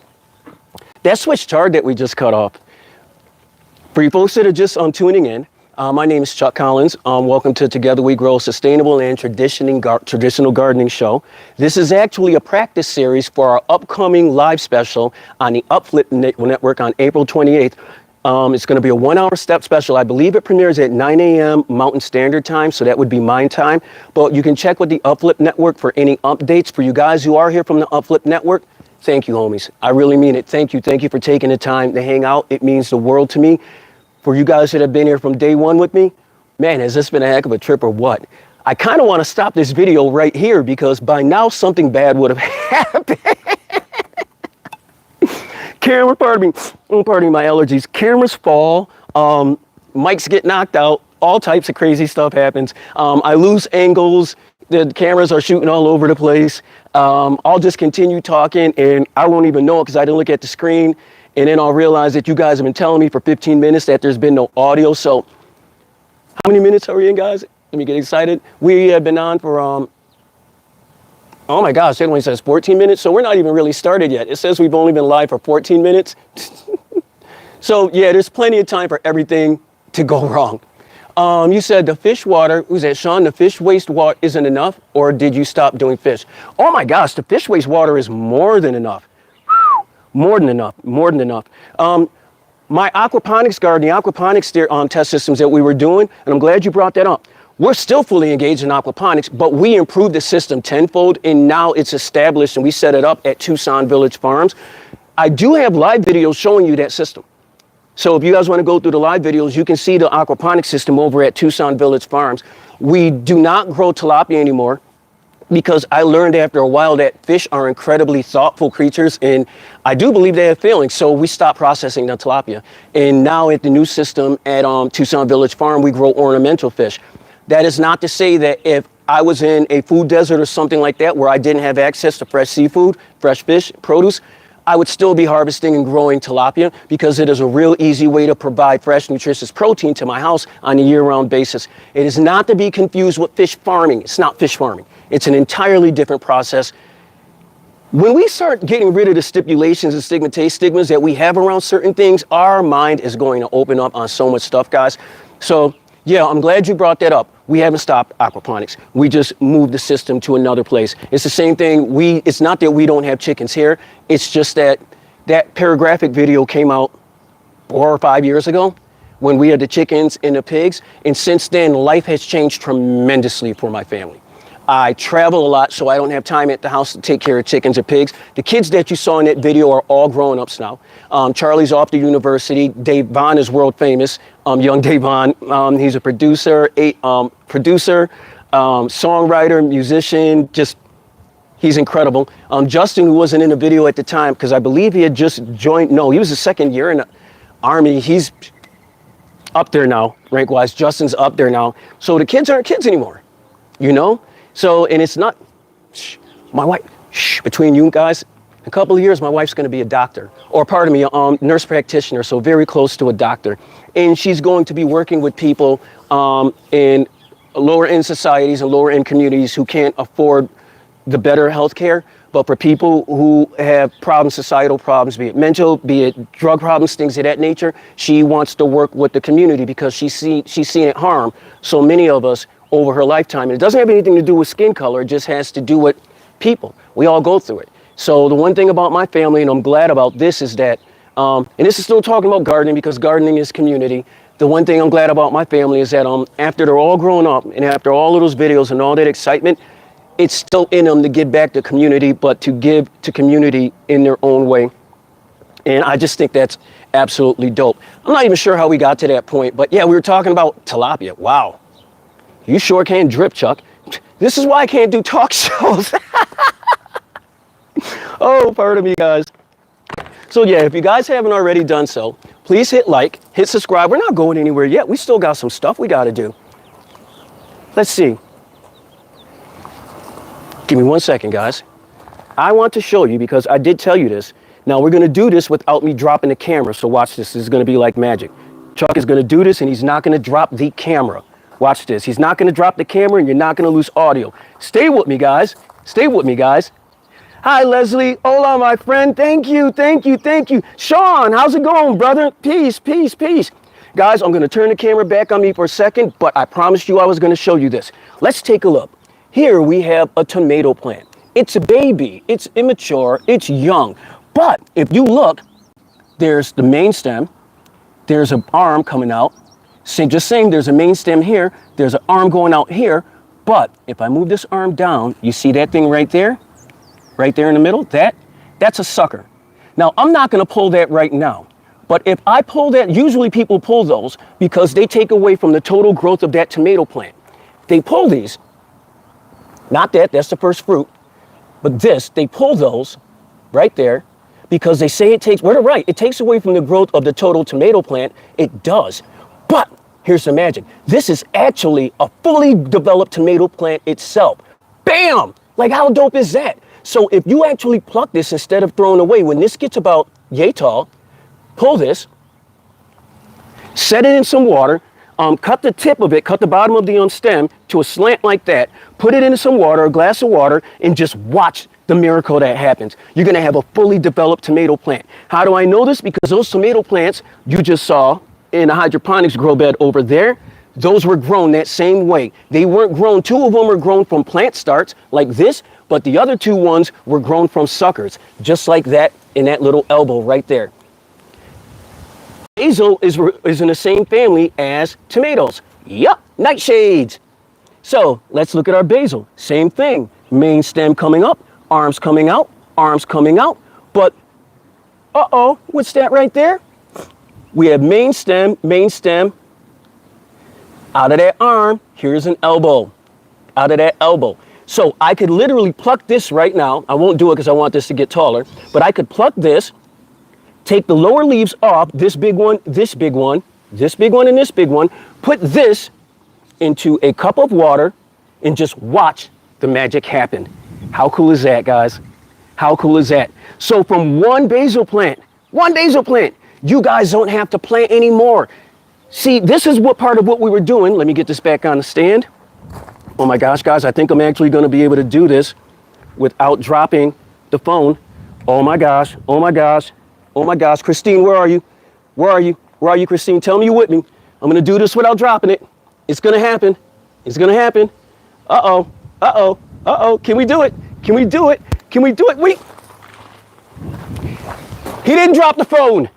That switch chart that we just cut off, for you folks that are just tuning in, my name is Chuck Collins. Welcome to Together We Grow, Sustainable and Traditional Gardening Show. This is actually a practice series for our upcoming live special on the Uplift Network on April 28th. It's going to be a 1-hour step special. I believe it premieres at 9 a.m. Mountain Standard Time, so that would be mine time. But you can check with the Uplift Network for any updates. For you guys who are here from the Uplift Network, thank you, homies. I really mean it. Thank you. Thank you for taking the time to hang out. It means the world to me. For you guys that have been here from day one with me, man, has this been a heck of a trip or what? I kind of want to stop this video right here because by now something bad would have happened. Pardon me, my allergies. Cameras fall, mics get knocked out, all types of crazy stuff happens. I lose angles, the cameras are shooting all over the place. I'll just continue talking and I won't even know it because I didn't look at the screen. And then I'll realize that you guys have been telling me for 15 minutes that there's been no audio. So how many minutes are we in, guys? Let me get excited. We have been on for, oh my gosh, it only says 14 minutes. So we're not even really started yet. It says we've only been live for 14 minutes. So yeah, there's plenty of time for everything to go wrong. You said the fish water, who's that, Sean? The fish waste water isn't enough, or did you stop doing fish? Oh my gosh, the fish waste water is more than enough. More than enough. My aquaponics garden, the aquaponics test systems that we were doing, and I'm glad you brought that up. We're still fully engaged in aquaponics, but we improved the system tenfold, and now it's established, and we set it up at Tucson Village Farms. I do have live videos showing you that system. So if you guys want to go through the live videos, you can see the aquaponics system over at Tucson Village Farms. We do not grow tilapia anymore, because I learned after a while that fish are incredibly thoughtful creatures, and I do believe they have feelings, so we stopped processing the tilapia. And now at the new system at Tucson Village Farm, we grow ornamental fish. That is not to say that if I was in a food desert or something like that where I didn't have access to fresh seafood, fresh fish, produce, I would still be harvesting and growing tilapia, because it is a real easy way to provide fresh, nutritious protein to my house on a year-round basis. It is not to be confused with fish farming. It's not fish farming. It's an entirely different process. When we start getting rid of the stipulations and stigmas that we have around certain things, our mind is going to open up on so much stuff, guys. So yeah, I'm glad you brought that up. We haven't stopped aquaponics. We just moved the system to another place. It's the same thing. It's not that we don't have chickens here. It's just that that paragraphic video came out 4 or 5 years ago when we had the chickens and the pigs. And since then, life has changed tremendously for my family. I travel a lot, so I don't have time at the house to take care of chickens or pigs. The kids that you saw in that video are all grown-ups now. Charlie's off to university. Dave Vaughn is world famous. Young Dave Vaughn, he's a producer, songwriter, musician, just, he's incredible. Justin, who wasn't in the video at the time, because I believe he had just joined, no, he was the second year in the Army. He's up there now, rank-wise. Justin's up there now. So the kids aren't kids anymore, you know? So, and it's not, my wife, between you guys, in a couple of years, my wife's going to be a doctor, or pardon me, a nurse practitioner, so very close to a doctor. And she's going to be working with people in lower end societies and lower end communities who can't afford the better health care. But for people who have problems, societal problems, be it mental, be it drug problems, things of that nature, she wants to work with the community, because she's seen it harm so many of us over her lifetime. And it doesn't have anything to do with skin color. It just has to do with people. We all go through it. So the one thing about my family, and I'm glad about this, is that, and this is still talking about gardening, because gardening is community. The one thing I'm glad about my family is that after they're all grown up, and after all of those videos and all that excitement, it's still in them to give back to community, but to give to community in their own way. And I just think that's absolutely dope. I'm not even sure how we got to that point, but yeah, we were talking about tilapia. Wow. You sure can drip, Chuck. This is why I can't do talk shows. Oh, pardon me, guys. So yeah, if you guys haven't already done so, please hit like, hit subscribe. We're not going anywhere yet. We still got some stuff we got to do. Let's see. Give me 1 second, guys. I want to show you, because I did tell you this. Now, we're going to do this without me dropping the camera, so watch this. This is going to be like magic. Chuck is going to do this, and he's not going to drop the camera. Watch this. He's not going to drop the camera, and you're not going to lose audio. Stay with me, guys. Stay with me, guys. Hi, Leslie. Hola, my friend. Thank you, thank you, thank you. Sean, how's it going, brother? Peace, peace, peace. Guys, I'm going to turn the camera back on me for a second, but I promised you I was going to show you this. Let's take a look. Here we have a tomato plant. It's a baby. It's immature. It's young. But if you look, there's the main stem. There's an arm coming out. Just saying, there's a main stem here. There's an arm going out here. But if I move this arm down, you see that thing right there? Right there in the middle? That's a sucker. Now, I'm not going to pull that right now. But if I pull that, usually people pull those because they take away from the total growth of that tomato plant. They pull these, not that, that's the first fruit, but this, they pull those right there because they say it takes, well, they're right, it takes away from the growth of the total tomato plant. It does. But here's the magic. This is actually a fully developed tomato plant itself. Bam! Like, how dope is that? So if you actually pluck this instead of throwing away, when this gets about yay tall, pull this, set it in some water, cut the tip of it, cut the bottom of the stem to a slant like that, put it into some water, a glass of water, and just watch the miracle that happens. You're gonna have a fully developed tomato plant. How do I know this? Because those tomato plants you just saw in the hydroponics grow bed over there, those were grown that same way. They weren't grown, 2 of them were grown from plant starts like this, but the other 2 ones were grown from suckers, just like that in that little elbow right there. Basil is in the same family as tomatoes. Yup, nightshades. So let's look at our basil. Same thing. Main stem coming up, arms coming out, arms coming out. But, uh-oh, what's that right there? We have main stem, out of that arm, here's an elbow, out of that elbow. So I could literally pluck this right now. I won't do it because I want this to get taller, but I could pluck this, take the lower leaves off, this big one, this big one, this big one, and this big one, put this into a cup of water and just watch the magic happen. How cool is that, guys? How cool is that? So from one basil plant, you guys don't have to plant anymore. See, this is what part of what we were doing. Let me get this back on the stand. Oh my gosh, guys, I think I'm actually going to be able to do this without dropping the phone. Oh my gosh, oh my gosh, oh my gosh. Christine, where are you? Where are you? Where are you, Christine? Tell me you're with me. I'm going to do this without dropping it. It's going to happen. It's going to happen. Uh-oh, uh-oh, uh-oh. Can we do it? Can we do it? Can we do it? Wait. He didn't drop the phone.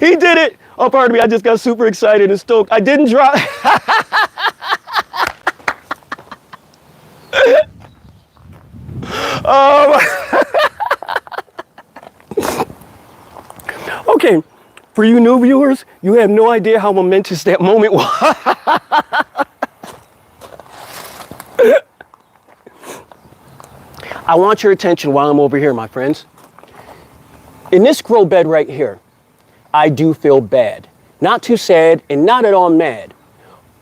He did it. Oh, pardon me. I just got super excited and stoked. I didn't drop. Okay, for you new viewers, you have no idea how momentous that moment was. I want your attention while I'm over here, my friends. In this grow bed right here, I do feel bad. Not too sad and not at all mad.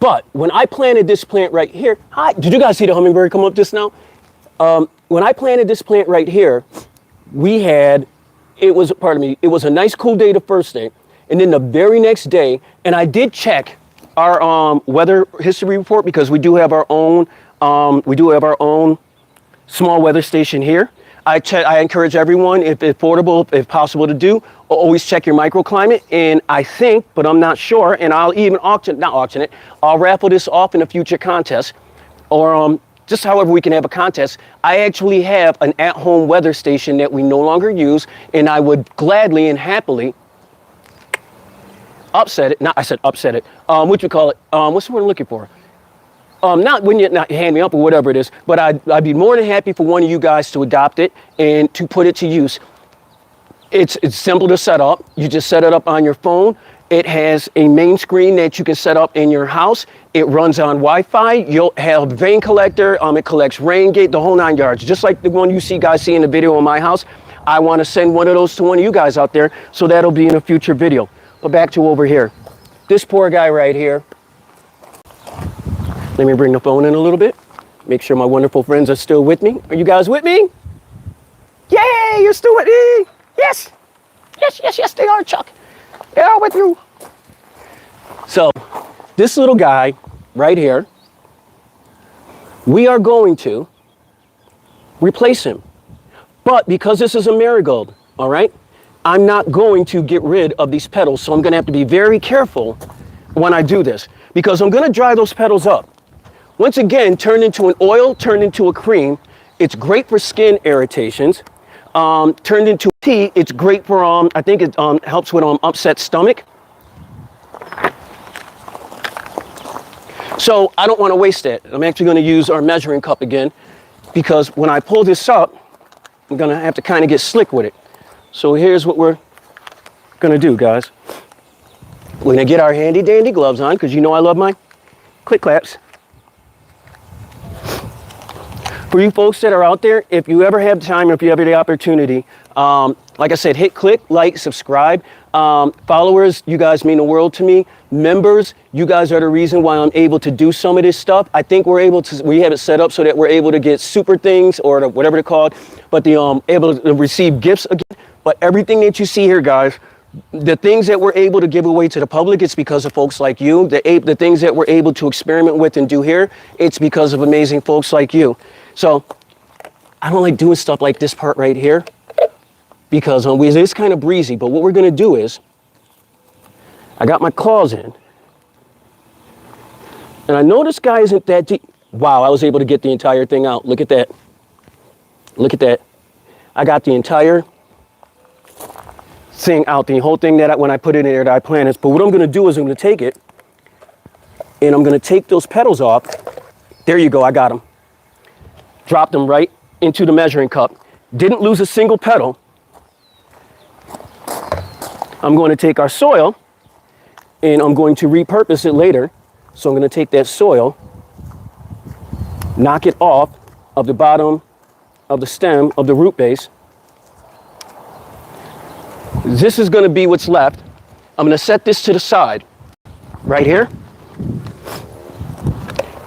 But when I planted this plant right here, hi, did you guys see the hummingbird come up just now? When I planted this plant right here, it was a nice cool day the first day. And then the very next day, and I did check our weather history report because we do have our own small weather station here. I encourage everyone, if affordable, if possible to do, always check your microclimate. And I think, but I'm not sure, and I'll even I'll raffle this off in a future contest, or just however we can have a contest. I actually have an at-home weather station that we no longer use, and I would gladly and happily upset it. What you call it? What's the word I'm looking for? Not when you not hand me up or whatever it is, but I'd be more than happy for one of you guys to adopt it and to put it to use. It's simple to set up. You just set it up on your phone. It has a main screen that you can set up in your house. It runs on Wi-Fi. You'll have vein collector. It collects rain gate, the whole 9 yards, just like the one you guys see in the video in my house. I want to send one of those to one of you guys out there, so that'll be in a future video. But back to over here. This poor guy right here. Let me bring the phone in a little bit. Make sure my wonderful friends are still with me. Are you guys with me? Yay, you're still with me. Yes. Yes, they are, Chuck. They are with you. So, this little guy right here, we are going to replace him. But because this is a marigold, all right, I'm not going to get rid of these petals. So I'm going to have to be very careful when I do this, because I'm going to dry those petals up. Once again, turned into an oil, turned into a cream. It's great for skin irritations. Turned into tea, it's great for, I think it helps with upset stomach. So I don't want to waste it. I'm actually going to use our measuring cup again, because when I pull this up, I'm going to have to kind of get slick with it. So here's what we're going to do, guys. We're going to get our handy dandy gloves on, because you know I love my click claps. For you folks that are out there, if you ever have time, or if you have the opportunity, like I said, hit click, like, subscribe. Followers, you guys mean the world to me. Members, you guys are the reason why I'm able to do some of this stuff. I think we have it set up so that we're able to get super things, or whatever they're called, but able to receive gifts again. But everything that you see here, guys, the things that we're able to give away to the public, it's because of folks like you. The things that we're able to experiment with and do here, it's because of amazing folks like you. So I don't like doing stuff like this part right here, because it's kind of breezy. But what we're going to do is, I got my claws in, and I know this guy isn't that deep. Wow, I was able to get the entire thing out. Look at that. Look at that. I got the entire thing out, the whole thing that when I put it in there that I planted. But what I'm going to do is I'm going to take it and I'm going to take those petals off. There you go, I got them. Drop them right into the measuring cup. Didn't lose a single petal. I'm going to take our soil and I'm going to repurpose it later. So I'm going to take that soil, knock it off of the bottom of the stem of the root base. This is going to be what's left. I'm going to set this to the side right here.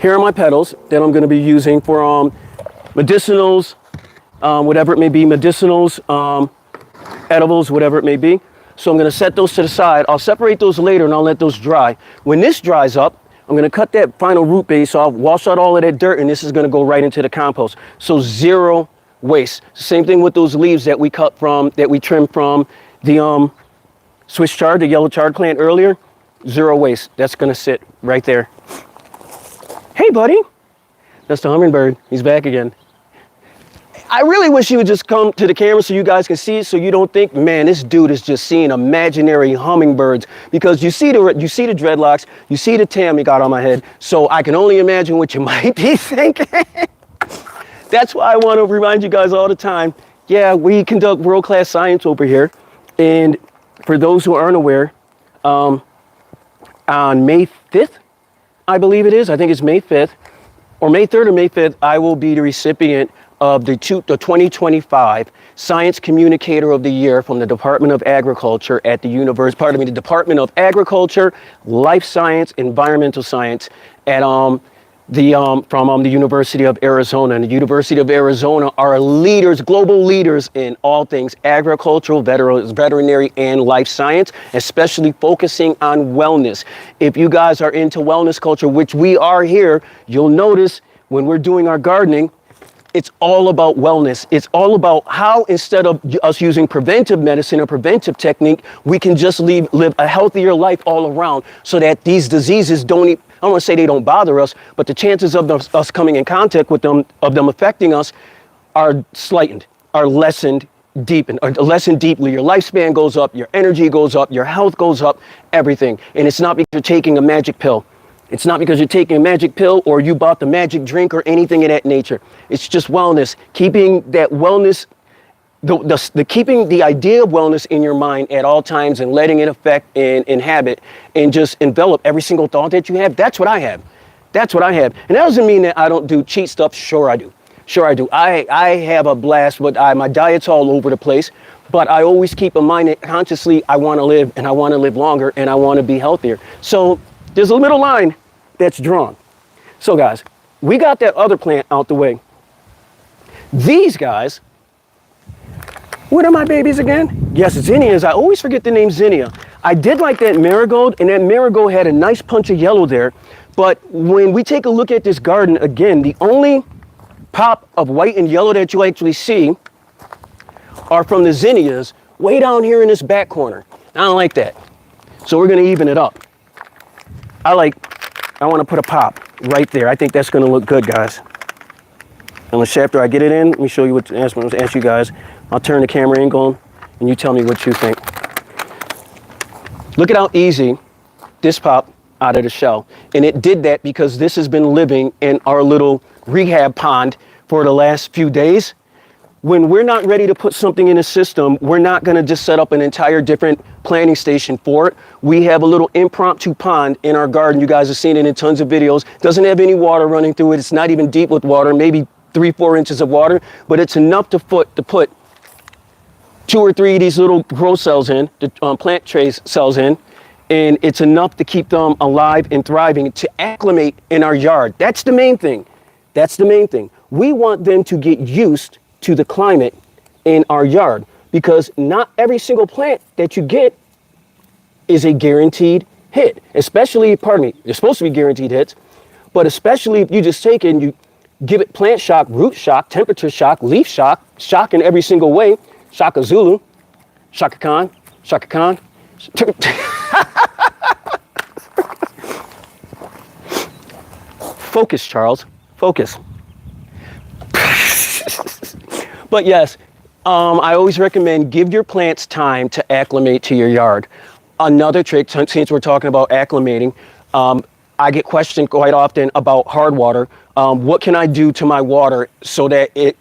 Here are my petals that I'm going to be using for medicinals, whatever it may be, medicinals, edibles, whatever it may be. So I'm going to set those to the side. I'll separate those later and I'll let those dry. When this dries up, I'm going to cut that final root base off, wash out all of that dirt, and this is going to go right into the compost. So zero waste. Same thing with those leaves that we cut from, that we trimmed from the Swiss chard, the yellow chard plant earlier. Zero waste. That's going to sit right there. Hey, buddy. That's the hummingbird. He's back again. I really wish you would just come to the camera so you guys can see it, so you don't think, man, this dude is just seeing imaginary hummingbirds. Because you see the dreadlocks, you see the tam you got on my head, so I can only imagine what you might be thinking. That's why I want to remind you guys all the time, yeah, we conduct world-class science over here. And for those who aren't aware, on May 5th, I believe it is, I think it's May 5th, or May 3rd or May 5th, I will be the recipient of the 2025 Science Communicator of the Year from the Department of Agriculture at the the Department of Agriculture, Life Science, Environmental Science at from the University of Arizona. And the University of Arizona are leaders, global leaders in all things agricultural, veterinary, and life science, especially focusing on wellness. If you guys are into wellness culture, which we are here, you'll notice when we're doing our gardening, it's all about wellness. It's all about how, instead of us using preventive medicine or preventive technique, we can just live a healthier life all around, so that these diseases don't, I don't want to say they don't bother us, but the chances of us coming in contact with them, of them affecting us, are slightened, are lessened deeply. Your lifespan goes up, your energy goes up, your health goes up, everything. And it's not because you're taking a magic pill. It's not because you're taking a magic pill or you bought the magic drink or anything of that nature. It's just wellness. Keeping that wellness, keeping the idea of wellness in your mind at all times and letting it affect and inhabit and just envelop every single thought that you have. That's what I have. That's what I have. And that doesn't mean that I don't do cheat stuff. Sure I do. Sure I do. I have a blast, but my diet's all over the place. But I always keep in mind that consciously I want to live, and I want to live longer, and I want to be healthier. So there's a little line that's drawn. So guys, we got that other plant out the way. These guys, what are my babies again? Yes, zinnias. I always forget the name zinnia. I did like that marigold, and that marigold had a nice punch of yellow there. But when we take a look at this garden again, the only pop of white and yellow that you actually see are from the zinnias way down here in this back corner. I don't like that. So we're going to even it up. I want to put a pop right there. I think that's going to look good, guys. Unless after I get it in, let me show you what to ask you guys. I'll turn the camera angle and you tell me what you think. Look at how easy this popped out of the shell. And it did that because this has been living in our little rehab pond for the last few days. When we're not ready to put something in a system, we're not going to just set up an entire different planting station for it. We have a little impromptu pond in our garden. You guys have seen it in tons of videos. Doesn't have any water running through it. It's not even deep with water, maybe 3-4 inches of water, but it's enough to put 2 or 3 of these little grow cells in, the plant trays cells in, and it's enough to keep them alive and thriving, to acclimate in our yard. That's the main thing. That's the main thing. We want them to get used to the climate in our yard, because not every single plant that you get is a guaranteed hit, especially, pardon me, they're supposed to be guaranteed hits, but especially if you just take it and you give it plant shock, root shock, temperature shock, leaf shock, shock in every single way, Shaka Zulu, Shaka Khan, Shaka Khan. Focus, Charles, focus. But yes, I always recommend give your plants time to acclimate to your yard. Another trick, since we're talking about acclimating, I get questioned quite often about hard water. What can I do to my water so that it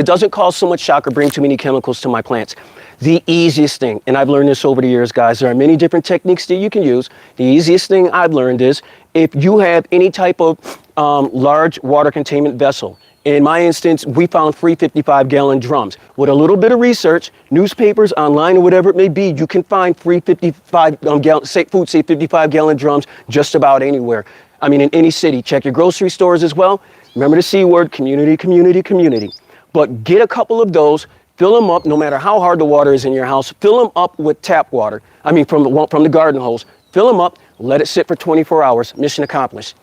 doesn't cause so much shock or bring too many chemicals to my plants? The easiest thing, and I've learned this over the years, guys, there are many different techniques that you can use. The easiest thing I've learned is if you have any type of large water containment vessel. In my instance, we found free 55-gallon drums. With a little bit of research, newspapers, online, or whatever it may be, you can find free 55-gallon drums just about anywhere. I mean, in any city. Check your grocery stores as well. Remember the C word, community, community, community. But get a couple of those, fill them up, no matter how hard the water is in your house, fill them up with tap water. I mean, from the garden hose. Fill them up, let it sit for 24 hours, mission accomplished.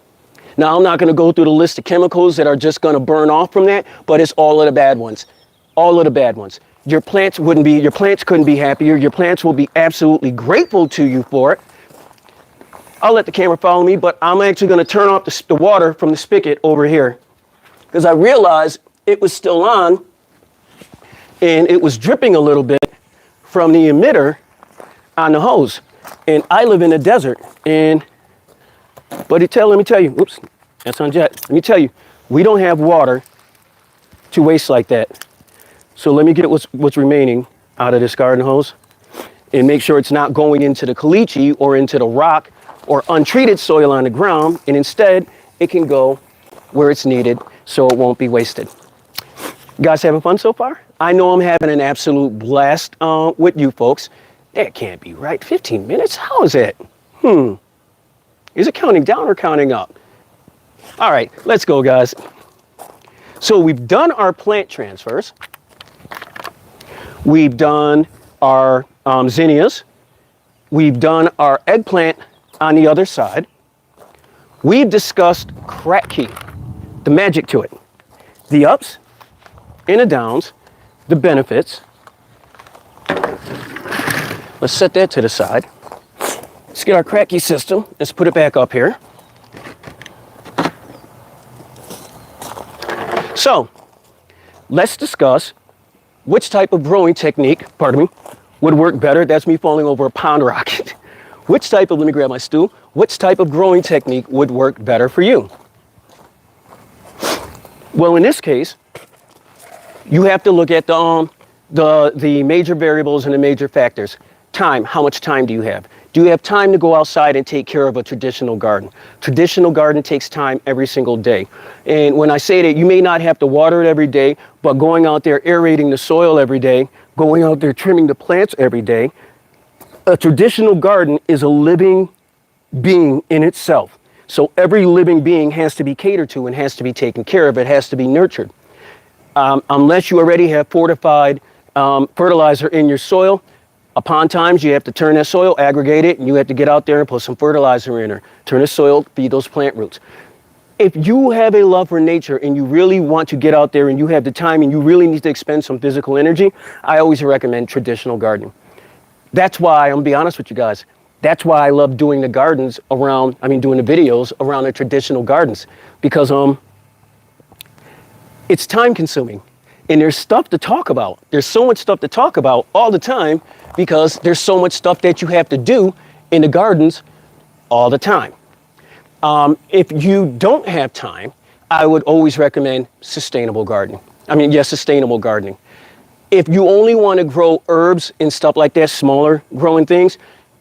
Now, I'm not going to go through the list of chemicals that are just going to burn off from that, but it's all of the bad ones. All of the bad ones. Your plants couldn't be happier. Your plants will be absolutely grateful to you for it. I'll let the camera follow me, but I'm actually going to turn off the water from the spigot over here because I realized it was still on and it was dripping a little bit from the emitter on the hose. And I live in the desert, but let me tell you, oops, that's on jet. Let me tell you, we don't have water to waste like that. So let me get what's remaining out of this garden hose and make sure it's not going into the caliche or into the rock or untreated soil on the ground. And instead, it can go where it's needed so it won't be wasted. You guys having fun so far? I know I'm having an absolute blast with you folks. That can't be right. 15 minutes? How is that? Is it counting down or counting up? All right, let's go, guys. So we've done our plant transfers. We've done our zinnias. We've done our eggplant on the other side. We've discussed Kratky, the magic to it. The ups and the downs, the benefits. Let's set that to the side. Let's get our Kratky system. Let's put it back up here. So, let's discuss which type of growing technique, would work better. That's me falling over a pond rocket. Which type of, let me grab my stool. Which type of growing technique would work better for you? Well, in this case, you have to look at the major variables and the major factors. Time, how much time do you have? Do you have time to go outside and take care of a traditional garden? Traditional garden takes time every single day. And when I say that, you may not have to water it every day, but going out there aerating the soil every day, going out there trimming the plants every day, a traditional garden is a living being in itself. So every living being has to be catered to and has to be taken care of. It has to be nurtured. Unless you already have fortified fertilizer in your soil, upon times you have to turn that soil, aggregate it, and you have to get out there and put some fertilizer in there. Turn the soil, feed those plant roots. If you have a love for nature and you really want to get out there and you have the time and you really need to expend some physical energy, I always recommend traditional gardening. That's why, I'm gonna be honest with you guys, that's why I love doing the gardens around, doing the videos around the traditional gardens, because it's time consuming and there's stuff to talk about. There's so much stuff to talk about all the time because there's so much stuff that you have to do in the gardens all the time. If you don't have time, I would always recommend sustainable gardening. Sustainable gardening. If you only want to grow herbs and stuff like that, smaller growing things,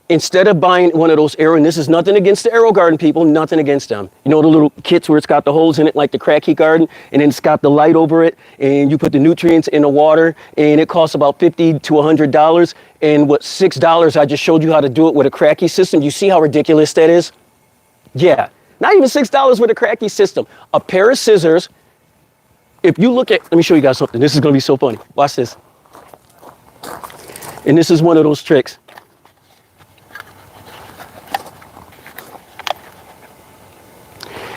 instead of buying one of those and this is nothing against the Aero Garden people, nothing against them. You know the little kits where it's got the holes in it like the Kratky garden, and then it's got the light over it, and you put the nutrients in the water, and it costs about $50 to $100, and $6, I just showed you how to do it with a Kratky system. You see how ridiculous that is? Yeah, not even $6 with a Kratky system. A pair of scissors. If you look at, let me show you guys something. This is going to be so funny. Watch this. And this is one of those tricks.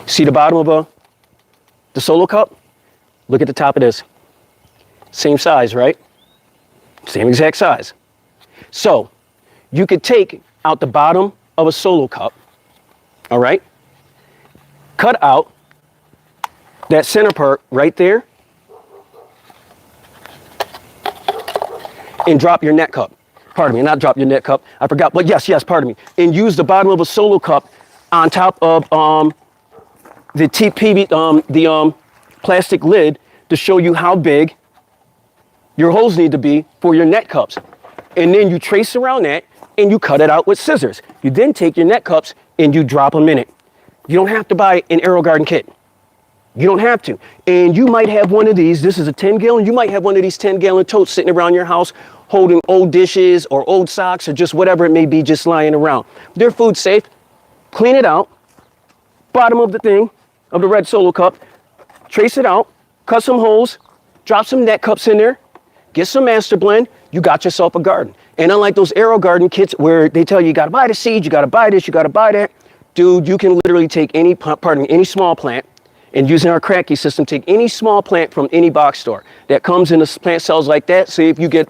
See the bottom of the solo cup? Look at the top of this. Same size, right? Same exact size. So you could take out the bottom of a solo cup, all right? Cut out that center part right there and drop your net cup. Pardon me, not drop your net cup. I forgot, but yes, pardon me. And use the bottom of a solo cup on top of the plastic lid to show you how big your holes need to be for your net cups. And then you trace around that and you cut it out with scissors. You then take your net cups and you drop them in it. You don't have to buy an AeroGarden kit. You don't have to. And you might have one of these. This is a 10-gallon. You might have one of these 10-gallon totes sitting around your house holding old dishes or old socks or just whatever it may be just lying around. They're food safe. Clean it out. Bottom of the thing, of the red Solo cup. Trace it out. Cut some holes. Drop some net cups in there. Get some Master Blend. You got yourself a garden. And unlike those AeroGarden kits where they tell you got to buy the seeds, you got to buy this, you got to buy that. Dude, you can literally take any small plant, and using our Kratky system, take any small plant from any box store that comes in the plant cells like that. Say if you get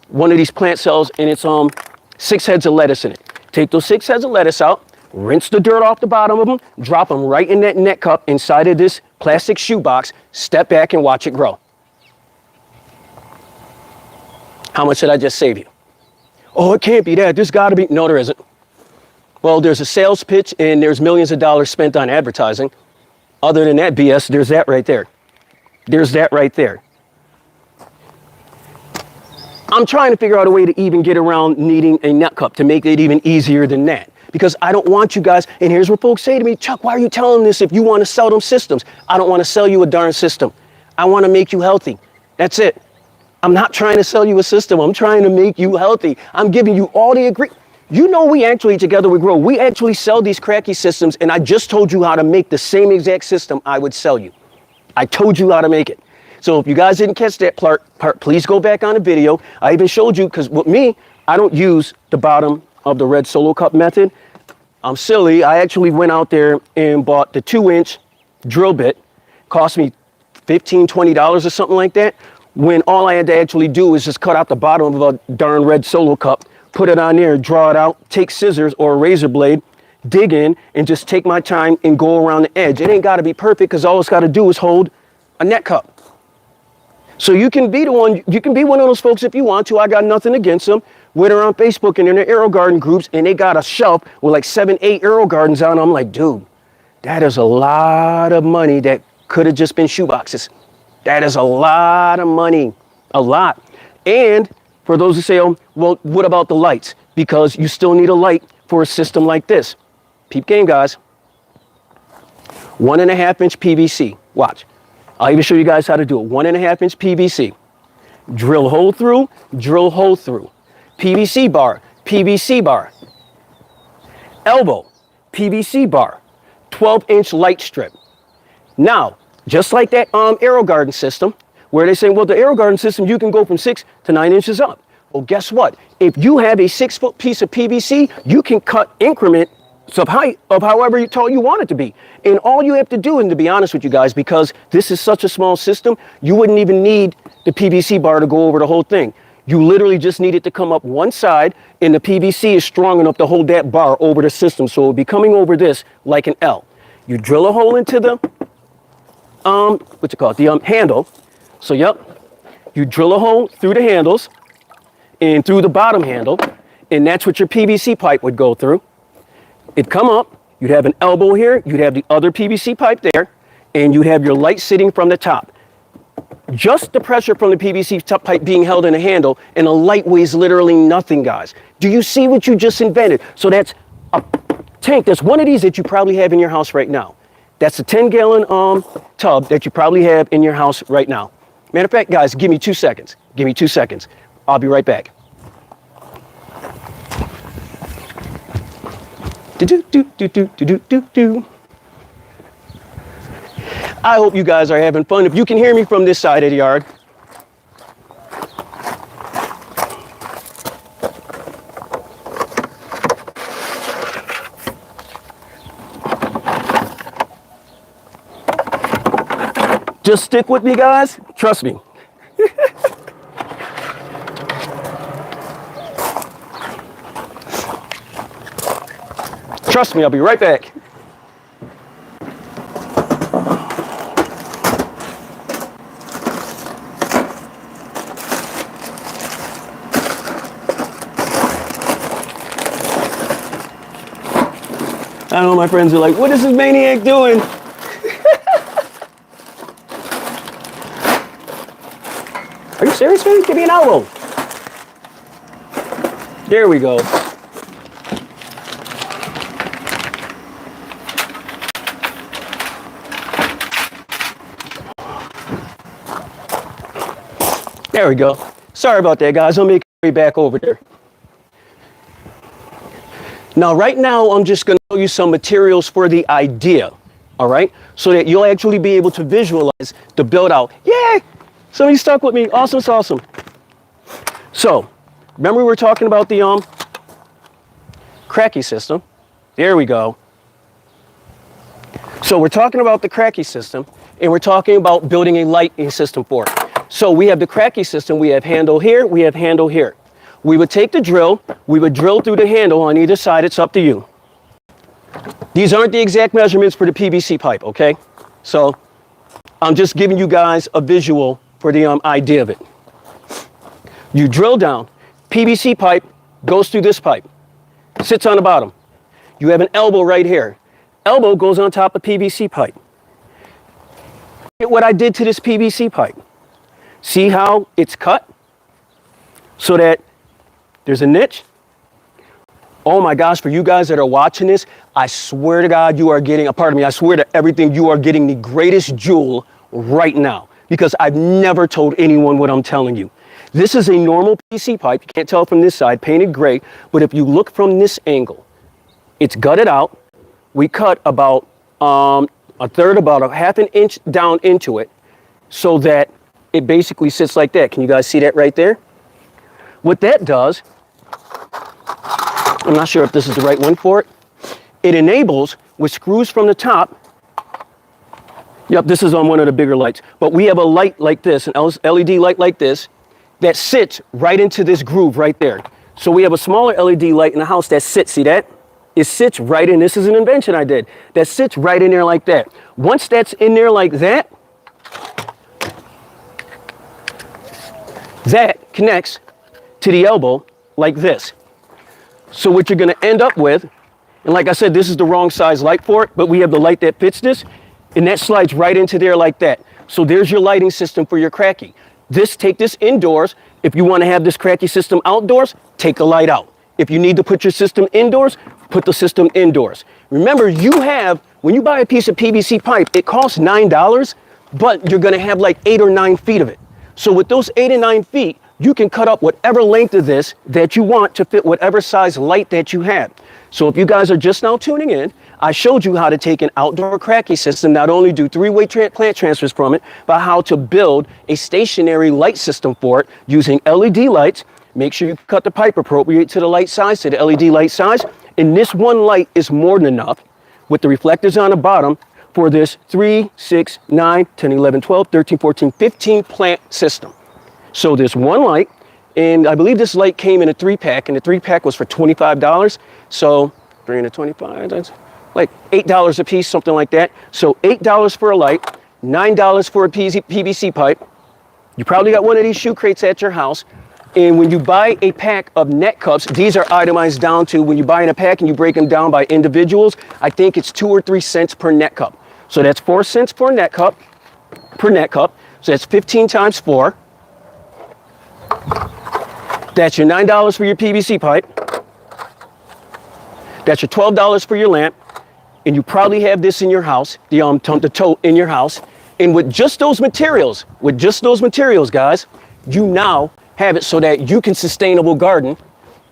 one of these plant cells and it's 6 heads of lettuce in it. Take those 6 heads of lettuce out, rinse the dirt off the bottom of them, drop them right in that net cup inside of this plastic shoebox, step back and watch it grow. How much did I just save you? Oh, it can't be that. There's got to be. No, there isn't. Well, there's a sales pitch and there's millions of dollars spent on advertising. Other than that BS, there's that right there. There's that right there. I'm trying to figure out a way to even get around needing a net cup to make it even easier than that. Because I don't want you guys, and here's what folks say to me, Chuck, why are you telling this if you want to sell them systems? I don't want to sell you a darn system. I want to make you healthy. That's it. I'm not trying to sell you a system. I'm trying to make you healthy. I'm giving you all the You know, we actually, Together We Grow, we actually sell these Kratky systems, and I just told you how to make the same exact system I would sell you. I told you how to make it. So if you guys didn't catch that part, please go back on the video. I even showed you, because with me, I don't use the bottom of the red Solo cup method. I'm silly. I actually went out there and bought the 2-inch drill bit. Cost me $15, $20 or something like that. When all I had to actually do is just cut out the bottom of a darn red Solo cup, put it on there, draw it out, take scissors or a razor blade, dig in, and just take my time and go around the edge. It ain't got to be perfect because all it's got to do is hold a net cup. So you can be one of those folks if you want to. I got nothing against them. Went around Facebook and in their AeroGarden groups, and they got a shelf with like 7, 8 AeroGardens on. I'm like, dude, that is a lot of money that could have just been shoeboxes. That is a lot of money, a lot. And for those who say, oh, well, what about the lights? Because you still need a light for a system like this. Peep game, guys. 1.5-inch PVC. Watch. I'll even show you guys how to do it. 1.5-inch PVC. Drill hole through, drill hole through. PVC bar, PVC bar. Elbow, PVC bar. 12-inch light strip. Now, just like that AeroGarden system, where they say, well, the AeroGarden system, you can go from 6 to 9 inches up. Well, guess what? If you have a 6-foot piece of PVC, you can cut increments of height of however tall you want it to be. And all you have to do, and to be honest with you guys, because this is such a small system, you wouldn't even need the PVC bar to go over the whole thing. You literally just need it to come up one side, and the PVC is strong enough to hold that bar over the system. So it'll be coming over this like an L. You drill a hole into the the handle. So yep, you drill a hole through the handles and through the bottom handle, and that's what your PVC pipe would go through. It'd come up, you'd have an elbow here, you'd have the other PVC pipe there, and you'd have your light sitting from the top. Just the pressure from the PVC pipe being held in a handle, and a light weighs literally nothing, guys. Do you see what you just invented? So that's a tank. That's one of these that you probably have in your house right now. That's a 10-gallon tub that you probably have in your house right now. Matter of fact, guys, give me 2 seconds. Give me 2 seconds. I'll be right back. I hope you guys are having fun. If you can hear me from this side of the yard. Just stick with me, guys. Trust me. Trust me, I'll be right back. I know my friends are like, what is this maniac doing? Are you serious, man? Give me an elbow. There we go. There we go. Sorry about that, guys. I'll make my way back over there. Now, right now, I'm just going to show you some materials for the idea, all right? So that you'll actually be able to visualize the build out. Yay! Somebody stuck with me. Awesome, it's awesome. So, remember we were talking about the Kratky system. There we go. So we're talking about the Kratky system, and we're talking about building a lighting system for it. So we have the Kratky system. We have handle here. We have handle here. We would take the drill. We would drill through the handle on either side. It's up to you. These aren't the exact measurements for the PVC pipe, okay? So I'm just giving you guys a visual for the idea of it. You drill down. PVC pipe goes through this pipe. Sits on the bottom. You have an elbow right here. Elbow goes on top of PVC pipe. Look at what I did to this PVC pipe. See how it's cut? So that there's a niche. Oh my gosh, for you guys that are watching this, I swear to God you are getting, pardon me, I swear to everything, you are getting the greatest jewel right now. Because I've never told anyone what I'm telling you. This is a normal PVC pipe. You can't tell from this side, painted gray. But if you look from this angle, it's gutted out. We cut about a third, about a half an inch down into it so that it basically sits like that. Can you guys see that right there? What that does, I'm not sure if this is the right one for it. It enables with screws from the top. Yep, this is on one of the bigger lights. But we have a light like this, an LED light like this, that sits right into this groove right there. So we have a smaller LED light in the house that sits, see that? It sits right in, this is an invention I did, that sits right in there like that. Once that's in there like that, that connects to the elbow like this. So what you're gonna end up with, and like I said, this is the wrong size light for it, but we have the light that fits this, and that slides right into there like that. So there's your lighting system for your Kratky. Take this indoors. If you want to have this Kratky system outdoors, take the light out. If you need to put your system indoors, put the system indoors. Remember, when you buy a piece of PVC pipe, it costs $9, but you're going to have like 8 or 9 feet of it. So with those 8 and 9 feet, you can cut up whatever length of this that you want to fit whatever size light that you have. So if you guys are just now tuning in, I showed you how to take an outdoor Kratky system, not only do 3-way plant transfers from it, but how to build a stationary light system for it using LED lights. Make sure you cut the pipe appropriate to the light size, to the LED light size. And this one light is more than enough with the reflectors on the bottom for this 3, 6, 9, 10, 11, 12, 13, 14, 15 plant system. So there's one light, and I believe this light came in a 3-pack, and the 3-pack was for $25. So 3 into 25, that's like $8 a piece, something like that. So $8 for a light, $9 for a PVC pipe. You probably got one of these shoe crates at your house. And when you buy a pack of net cups, these are itemized down to, when you buy in a pack and you break them down by individuals, I think it's 2 or 3 cents per net cup. So that's 4 cents per net cup, So that's 15 times 4. That's your $9 for your PVC pipe. That's your $12 for your lamp. And you probably have this in your house, the tote in your house. And with just those materials, guys, you now have it so that you can sustainable garden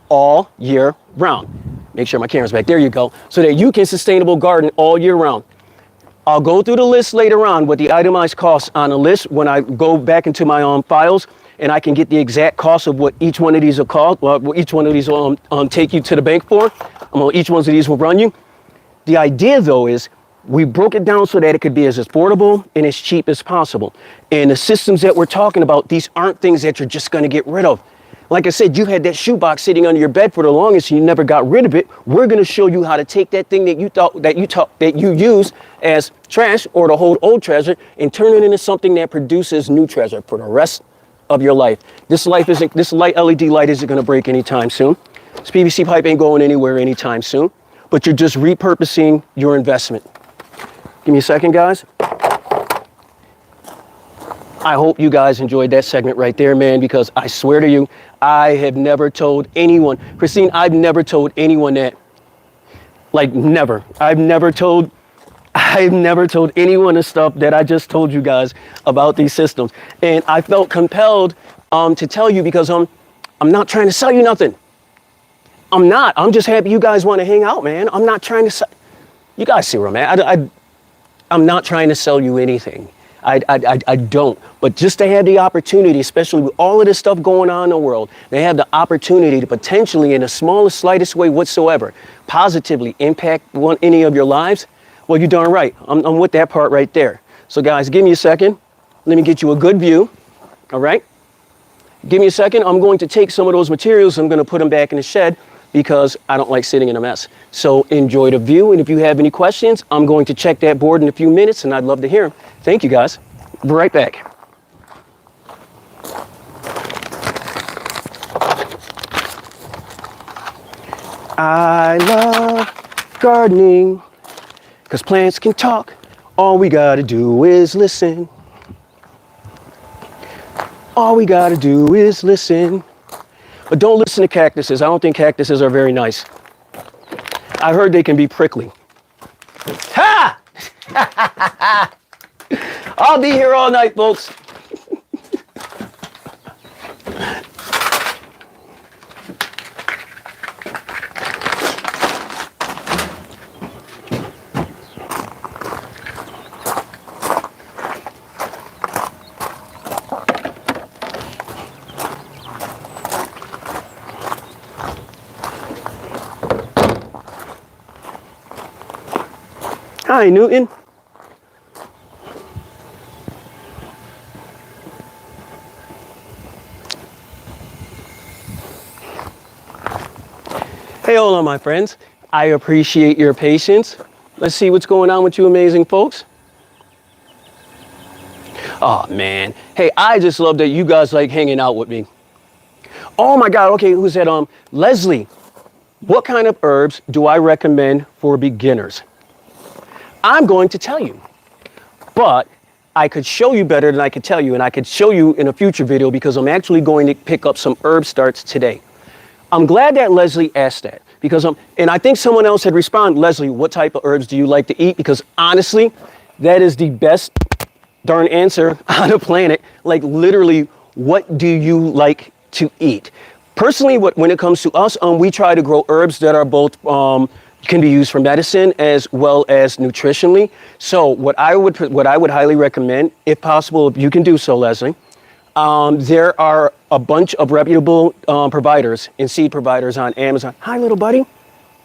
all year round. Make sure my camera's back. There you go. So that you can sustainable garden all year round. I'll go through the list later on with the itemized costs on a list when I go back into my files, and I can get the exact cost of what each one of these will cost, what each one of these will take you to the bank for. Each one of these will run you. The idea, though, is we broke it down so that it could be as affordable and as cheap as possible. And the systems that we're talking about, these aren't things that you're just going to get rid of. Like I said, you had that shoebox sitting under your bed for the longest and you never got rid of it. We're going to show you how to take that thing that you use as trash or to hold old treasure and turn it into something that produces new treasure for the rest of your life. This light LED light isn't going to break anytime soon. This PVC pipe ain't going anywhere anytime soon. but you're just repurposing your investment. Give me a second, guys. I hope you guys enjoyed that segment right there, man, because I swear to you, I have never told anyone, Christine, I've never told anyone that, like never. I've never told anyone the stuff that I just told you guys about these systems. And I felt compelled to tell you because I'm not trying to sell you nothing. I'm not. I'm just happy you guys want to hang out, man. I'm not trying to sell. You guys see where I'm at. I'm not trying to sell you anything. I don't. But just to have the opportunity, especially with all of this stuff going on in the world, they have the opportunity to potentially, in the smallest, slightest way whatsoever, positively impact any of your lives. Well, you're darn right. I'm with that part right there. So guys, give me a second. Let me get you a good view. All right? Give me a second. I'm going to take some of those materials. I'm going to put them back in the shed because I don't like sitting in a mess. So enjoy the view. And if you have any questions, I'm going to check that board in a few minutes and I'd love to hear them. Thank you, guys. Be right back. I love gardening because plants can talk. All we got to do is listen. All we got to do is listen. But don't listen to cactuses. I don't think cactuses are very nice. I heard they can be prickly. Ha! I'll be here all night, folks. Hi, Newton. Hey, hola, my friends. I appreciate your patience. Let's see what's going on with you amazing folks. Oh, man. Hey, I just love that you guys like hanging out with me. Oh, my God. Okay, who's that? Leslie, what kind of herbs do I recommend for beginners? I'm going to tell you, but I could show you better than I could tell you, and I could show you in a future video because I'm actually going to pick up some herb starts today. I'm glad that Leslie asked that because and I think someone else had responded, Leslie, what type of herbs do you like to eat? Because honestly, that is the best darn answer on the planet. Like literally, what do you like to eat? Personally, when it comes to us, we try to grow herbs that are both can be used for medicine as well as nutritionally. So what I would highly recommend, if possible, if you can do so, Leslie, there are a bunch of reputable providers and seed providers on Amazon. Hi, little buddy.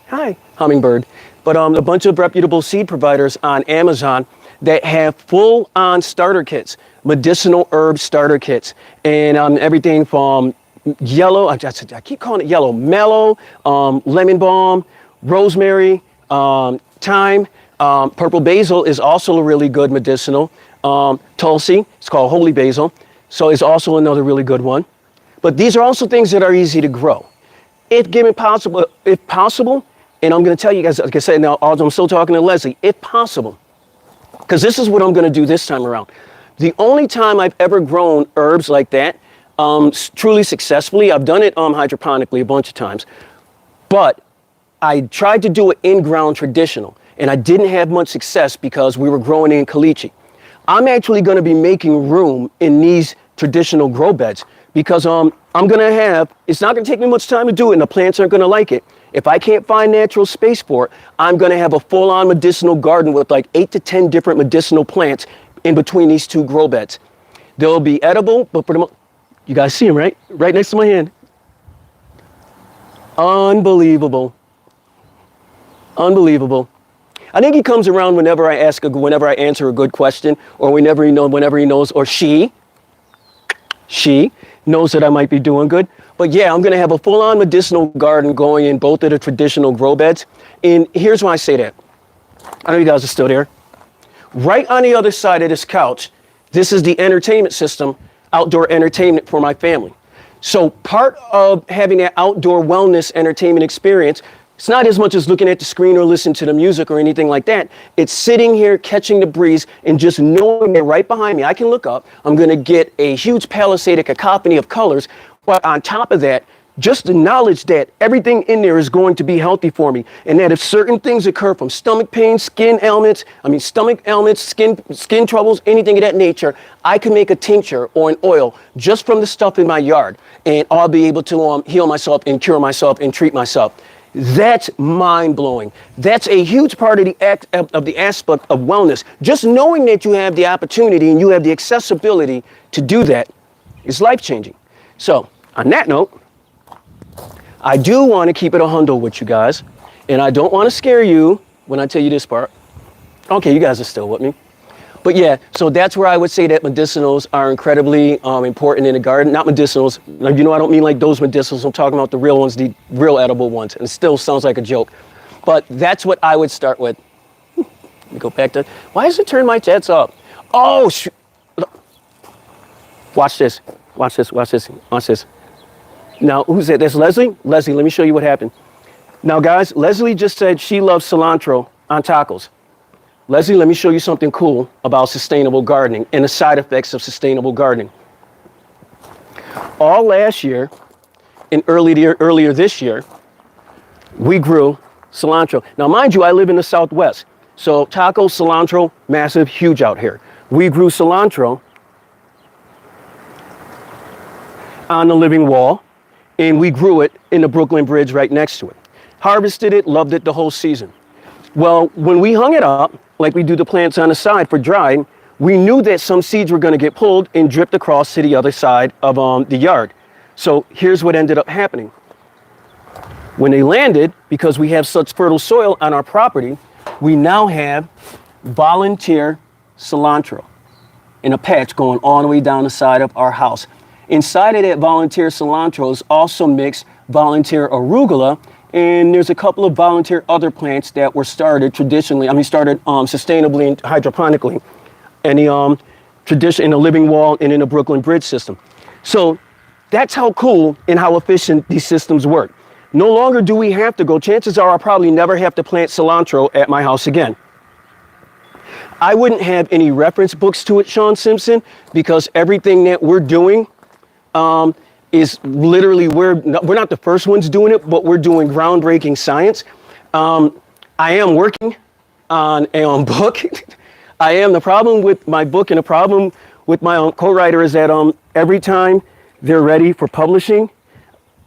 Hi, hummingbird. But a bunch of reputable seed providers on Amazon that have full-on starter kits, medicinal herb starter kits, and everything from yellow, I keep calling it yellow, mallow, lemon balm, rosemary, thyme, purple basil is also a really good medicinal. Tulsi, it's called holy basil, so it's also another really good one. But these are also things that are easy to grow. If possible, and I'm going to tell you guys, like I said, now I'm still talking to Leslie, if possible, because this is what I'm going to do this time around. The only time I've ever grown herbs like that, truly successfully, I've done it hydroponically a bunch of times, but I tried to do it in-ground traditional, and I didn't have much success because we were growing in caliche. I'm actually going to be making room in these traditional grow beds because it's not going to take me much time to do it, and the plants aren't going to like it. If I can't find natural space for it, I'm going to have a full-on medicinal garden with like 8 to 10 different medicinal plants in between these two grow beds. They'll be edible, but you guys see them, right? Right next to my hand. Unbelievable. Unbelievable. I think he comes around whenever I answer a good question, or whenever he knows, or she knows that I might be doing good. But yeah, I'm going to have a full-on medicinal garden going in both of the traditional grow beds. And here's why I say that. I know you guys are still there. Right on the other side of this couch, this is the entertainment system, outdoor entertainment for my family. So part of having that outdoor wellness entertainment experience It's not as much as looking at the screen or listening to the music or anything like that. It's sitting here, catching the breeze, and just knowing that right behind me, I can look up, I'm going to get a huge palisade, a cacophony of colors. But on top of that, just the knowledge that everything in there is going to be healthy for me, and that if certain things occur from stomach pain, skin ailments, skin troubles, anything of that nature, I can make a tincture or an oil just from the stuff in my yard, and I'll be able to heal myself and cure myself and treat myself. That's mind-blowing. That's a huge part of the aspect of wellness. Just knowing that you have the opportunity and you have the accessibility to do that is life-changing. So, on that note, I do want to keep it a hundo with you guys, and I don't want to scare you when I tell you this part. Okay, you guys are still with me. But yeah, so that's where I would say that medicinals are incredibly important in the garden. Not medicinals, you know, I don't mean like those medicinals, I'm talking about the real ones, the real edible ones, and it still sounds like a joke. But that's what I would start with. Let me go back to, why does it turn my jets up? Oh, watch this, watch this, watch this, watch this. Now, who's that? That's Leslie? Leslie, let me show you what happened. Now, guys, Leslie just said she loves cilantro on tacos. Leslie, let me show you something cool about sustainable gardening and the side effects of sustainable gardening. All last year and earlier this year, we grew cilantro. Now, mind you, I live in the Southwest. So taco, cilantro, massive, huge out here. We grew cilantro on the living wall, and we grew it in the Brooklyn Bridge right next to it. Harvested it, loved it the whole season. Well, when we hung it up, like we do the plants on the side for drying, we knew that some seeds were going to get pulled and dripped across to the other side of the yard. So here's what ended up happening. When they landed, because we have such fertile soil on our property, we now have volunteer cilantro in a patch going all the way down the side of our house. Inside of that volunteer cilantro is also mixed volunteer arugula, and there's a couple of volunteer other plants that were started traditionally, sustainably and hydroponically, and in the living wall and in the Brooklyn Bridge system. So that's how cool and how efficient these systems work. No longer do we have to go, chances are I'll probably never have to plant cilantro at my house again. I wouldn't have any reference books to it, Sean Simpson, because everything that we're doing is literally, we're not the first ones doing it, but we're doing groundbreaking science. I am working on a book. The problem with my book and the problem with my co-writer is that every time they're ready for publishing,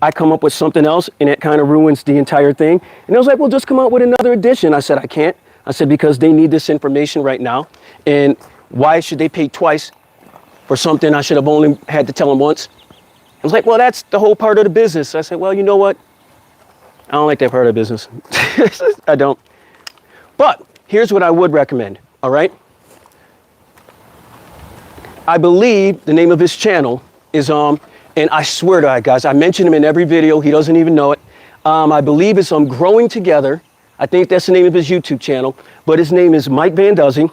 I come up with something else, and it kind of ruins the entire thing. And I was like, well, just come out with another edition. I said, I can't. I said, because they need this information right now. And why should they pay twice for something I should have only had to tell them once? I was like, well, that's the whole part of the business. I said, well, you know what? I don't like that part of the business. I don't. But here's what I would recommend, all right? I believe the name of his channel is, and I swear to God, guys, I mention him in every video. He doesn't even know it. I believe it's Growing Together. I think that's the name of his YouTube channel. But his name is Mike Van Duzen,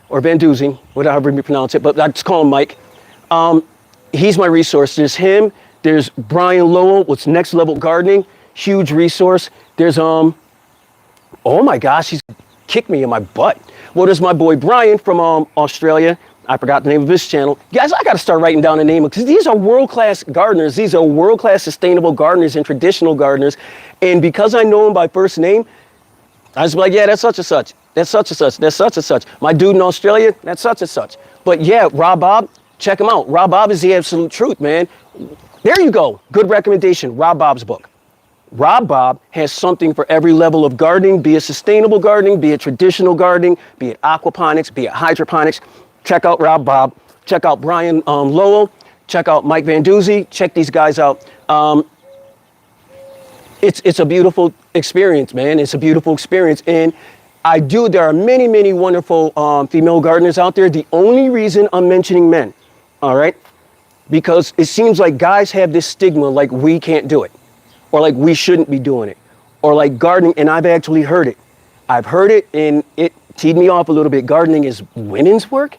or Van Duzen, whatever you pronounce it. But I just call him Mike. He's my resource. There's him. There's Brian Lowell with Next Level Gardening. Huge resource. There's, oh my gosh, he's kicked me in my butt. Well, there's my boy Brian from Australia. I forgot the name of his channel. Guys, I got to start writing down the name, because these are world-class gardeners. These are world-class sustainable gardeners and traditional gardeners. And because I know them by first name, I was like, yeah, that's such and such. That's such and such. That's such and such. My dude in Australia, that's such and such. But yeah, Rob Bob, check him out. Rob Bob is the absolute truth, man. There you go. Good recommendation. Rob Bob's book. Rob Bob has something for every level of gardening, be it sustainable gardening, be it traditional gardening, be it aquaponics, be it hydroponics. Check out Rob Bob. Check out Brian Lowell. Check out Mike Van Duzen. Check these guys out. It's a beautiful experience, man. It's a beautiful experience. And there are many, many wonderful female gardeners out there. The only reason I'm mentioning men, all right, because it seems like guys have this stigma like we can't do it, or like we shouldn't be doing it, or like gardening, and I've actually heard it. I've heard it, and it teed me off a little bit. Gardening is women's work?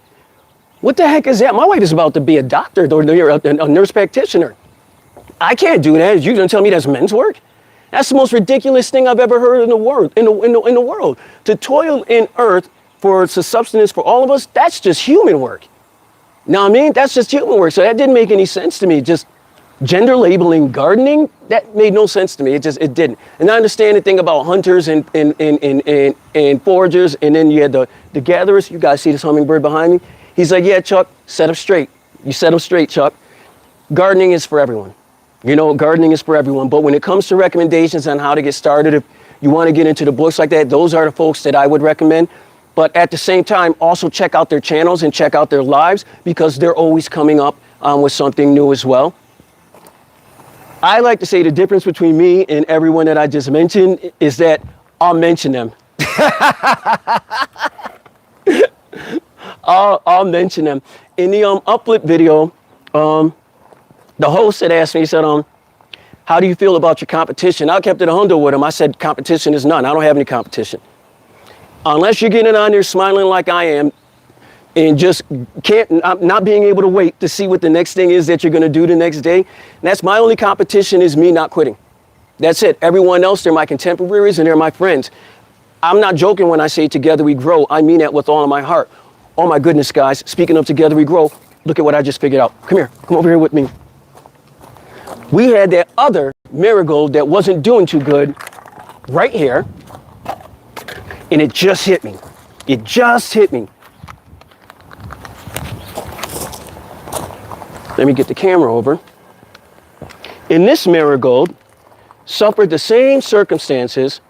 What the heck is that? My wife is about to be a doctor or a nurse practitioner. I can't do that. You're going to tell me that's men's work? That's the most ridiculous thing I've ever heard in the world. In the world, to toil in earth for sustenance for all of us, that's just human work. Now, I mean, that's just human work. So that didn't make any sense to me. Just gender labeling gardening, that made no sense to me. It didn't. And I understand the thing about hunters and foragers, and then you had the gatherers. You guys see this hummingbird behind me? He's like, yeah, Chuck, set up straight. You set them straight, Chuck. Gardening is for everyone. You know, gardening is for everyone. But when it comes to recommendations on how to get started, if you want to get into the books like that, those are the folks that I would recommend. But at the same time, also check out their channels and check out their lives, because they're always coming up with something new as well. I like to say the difference between me and everyone that I just mentioned is that I'll mention them. I'll mention them. In the uplit video, the host had asked me, he said, how do you feel about your competition? I kept it 100 with him. I said, competition is none. I don't have any competition. Unless you're getting on there smiling like I am, and just not being able to wait to see what the next thing is that you're going to do the next day. And that's my only competition, is me not quitting. That's it. Everyone else, they're my contemporaries and they're my friends. I'm not joking when I say together we grow. I mean that with all of my heart. Oh my goodness, guys. Speaking of together we grow, look at what I just figured out. Come here. Come over here with me. We had that other marigold that wasn't doing too good right here. And it just hit me. It just hit me. Let me get the camera over. And this marigold suffered the same circumstances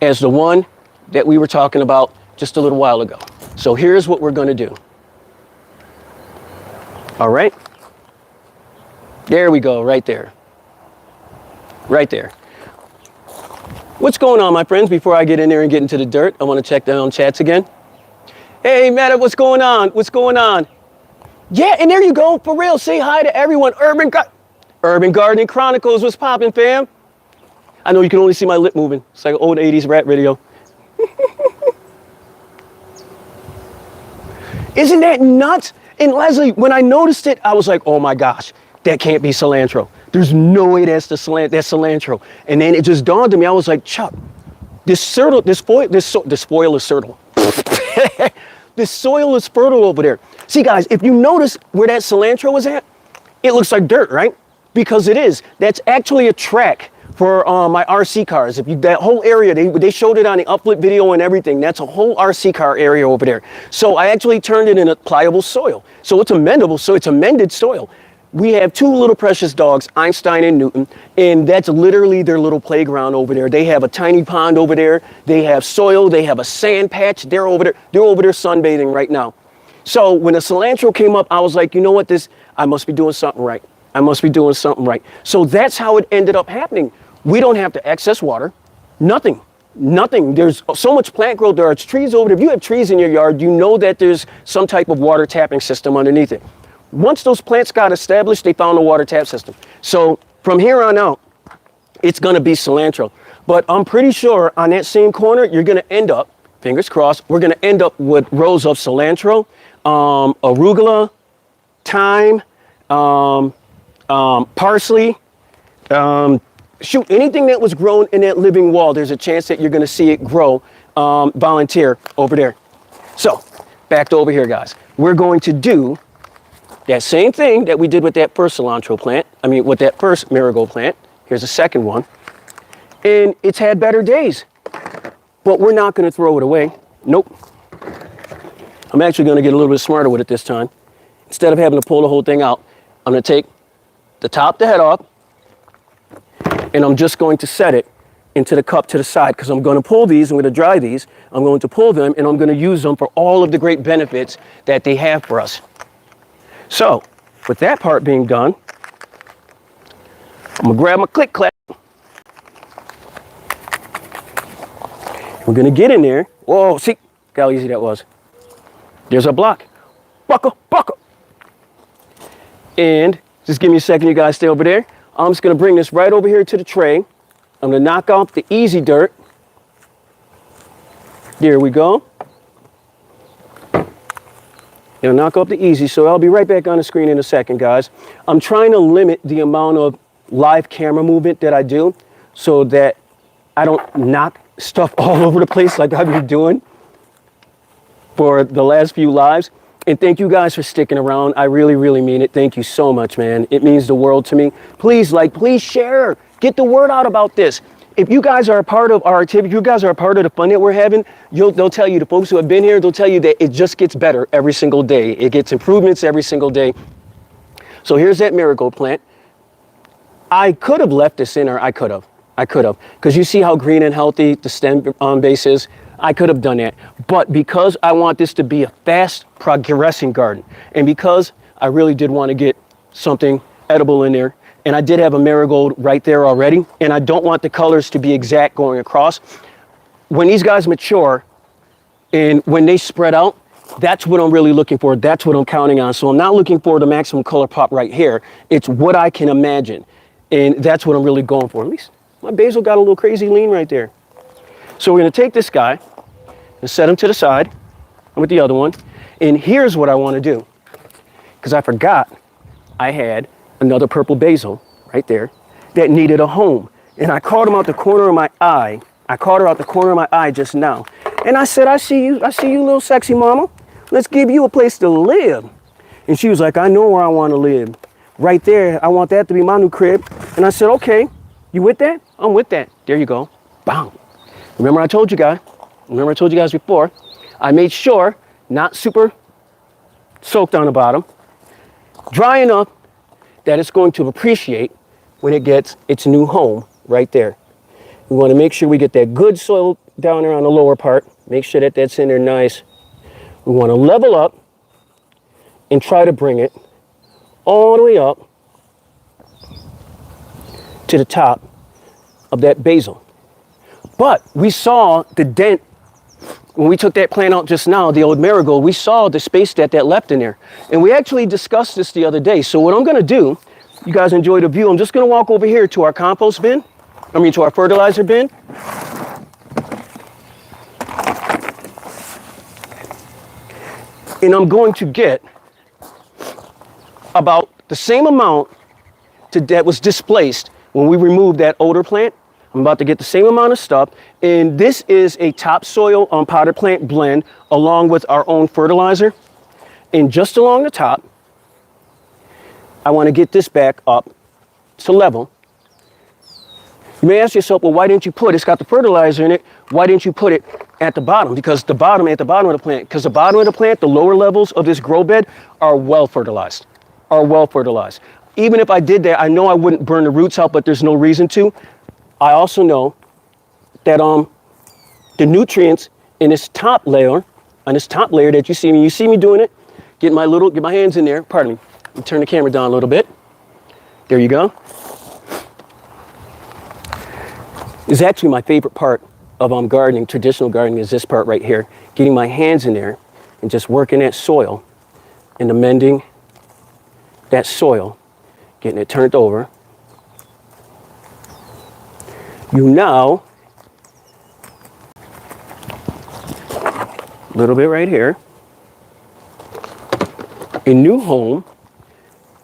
as the one that we were talking about just a little while ago. So here's what we're going to do. All right. There we go, right there. Right there. What's going on, my friends? Before I get in there and get into the dirt, I want to check down chats again. Hey, Matt, what's going on? What's going on? Yeah, and there you go, for real. Say hi to everyone. Urban Gardening Chronicles, what's poppin', fam? I know you can only see my lip moving. It's like an old 80s rap video. Isn't that nuts? And Leslie, when I noticed it, I was like, oh my gosh, that can't be cilantro. There's no way that's cilantro. And then it just dawned on me. I was like, Chuck, this soil is fertile. This soil is fertile over there. See, guys, if you notice where that cilantro is at, it looks like dirt, right? Because it is. That's actually a track for my RC cars. That whole area, they showed it on the uplit video and everything. That's a whole RC car area over there. So I actually turned it into pliable soil. So it's amendable, so it's amended soil. We have two little precious dogs, Einstein and Newton, and that's literally their little playground over there. They have a tiny pond over there. They have soil. They have a sand patch. They're over there sunbathing right now. So when the cilantro came up, I was like, you know what, I must be doing something right. I must be doing something right. So that's how it ended up happening. We don't have to access water. Nothing. There's so much plant growth. There are trees over there. If you have trees in your yard, you know that there's some type of water tapping system underneath it. Once those plants got established, they found a water tap system. So from here on out, it's going to be cilantro. But I'm pretty sure on that same corner, you're going to end up, fingers crossed, we're going to end up with rows of cilantro, arugula, thyme, parsley, anything that was grown in that living wall, there's a chance that you're going to see it grow. Volunteer over there. So back to over here, guys. We're going to do that same thing that we did with that first cilantro plant. With that first marigold plant. Here's a second one. And it's had better days. But we're not going to throw it away. Nope. I'm actually going to get a little bit smarter with it this time. Instead of having to pull the whole thing out, I'm going to take the head off, and I'm just going to set it into the cup to the side, because I'm going to pull these, I'm going to dry these, I'm going to pull them, and I'm going to use them for all of the great benefits that they have for us. So, with that part being done, I'm going to grab my click clack. We're going to get in there. Whoa, see, look how easy that was. There's a block. Buckle. And just give me a second, you guys stay over there. I'm just going to bring this right over here to the tray. I'm going to knock off the easy dirt. There we go. It'll knock off the easy, so I'll be right back on the screen in a second, guys. I'm trying to limit the amount of live camera movement that I do so that I don't knock stuff all over the place like I've been doing for the last few lives. And thank you guys for sticking around. I really, really mean it. Thank you so much, man. It means the world to me. Please like, please share. Get the word out about this. If you guys are a part of our activity, you guys are a part of the fun that we're having, they'll tell you, the folks who have been here, they'll tell you that it just gets better every single day. It gets improvements every single day. So here's that marigold plant. I could have left this in there. I could have. Because you see how green and healthy the stem base is? I could have done that. But because I want this to be a fast progressing garden, and because I really did want to get something edible in there, and I did have a marigold right there already, and I don't want the colors to be exact going across. When these guys mature and when they spread out, that's what I'm really looking for. That's what I'm counting on. So I'm not looking for the maximum color pop right here. It's what I can imagine. And that's what I'm really going for. At least my basil got a little crazy lean right there. So we're going to take this guy and set him to the side with the other one. And here's what I want to do. Because I forgot I had another purple basil right there that needed a home. And I caught him out the corner of my eye. I caught her out the corner of my eye just now. And I said, I see you, little sexy mama. Let's give you a place to live. And she was like, I know where I want to live. Right there, I want that to be my new crib. And I said, okay, you with that? I'm with that. There you go. Bam. Remember I told you guys before, I made sure, not super soaked on the bottom, dry enough that it's going to appreciate when it gets its new home right there. We want to make sure we get that good soil down there on the lower part. Make sure that that's in there nice. We want to level up and try to bring it all the way up to the top of that basil. But we saw the dent when we took that plant out just now, the old marigold. We saw the space that left in there. And we actually discussed this the other day. So what I'm going to do, you guys enjoy the view, I'm just going to walk over here to our compost bin. To our fertilizer bin. And I'm going to get about the same amount that was displaced when we removed that older plant. I'm about to get the same amount of stuff. And this is a topsoil potted plant blend along with our own fertilizer. And just along the top, I want to get this back up to level. You may ask yourself, well, why didn't you it's got the fertilizer in it, why didn't you put it at the bottom? Because at the bottom of the plant, the lower levels of this grow bed are well fertilized. Even if I did that, I know I wouldn't burn the roots out, but there's no reason to. I also know that the nutrients in this top layer, that you see me doing it, get my hands in there, pardon me, let me turn the camera down a little bit. There you go. Is actually my favorite part of gardening, traditional gardening, is this part right here. Getting my hands in there and just working that soil and amending that soil, getting it turned over. You now, a little bit right here, a new home,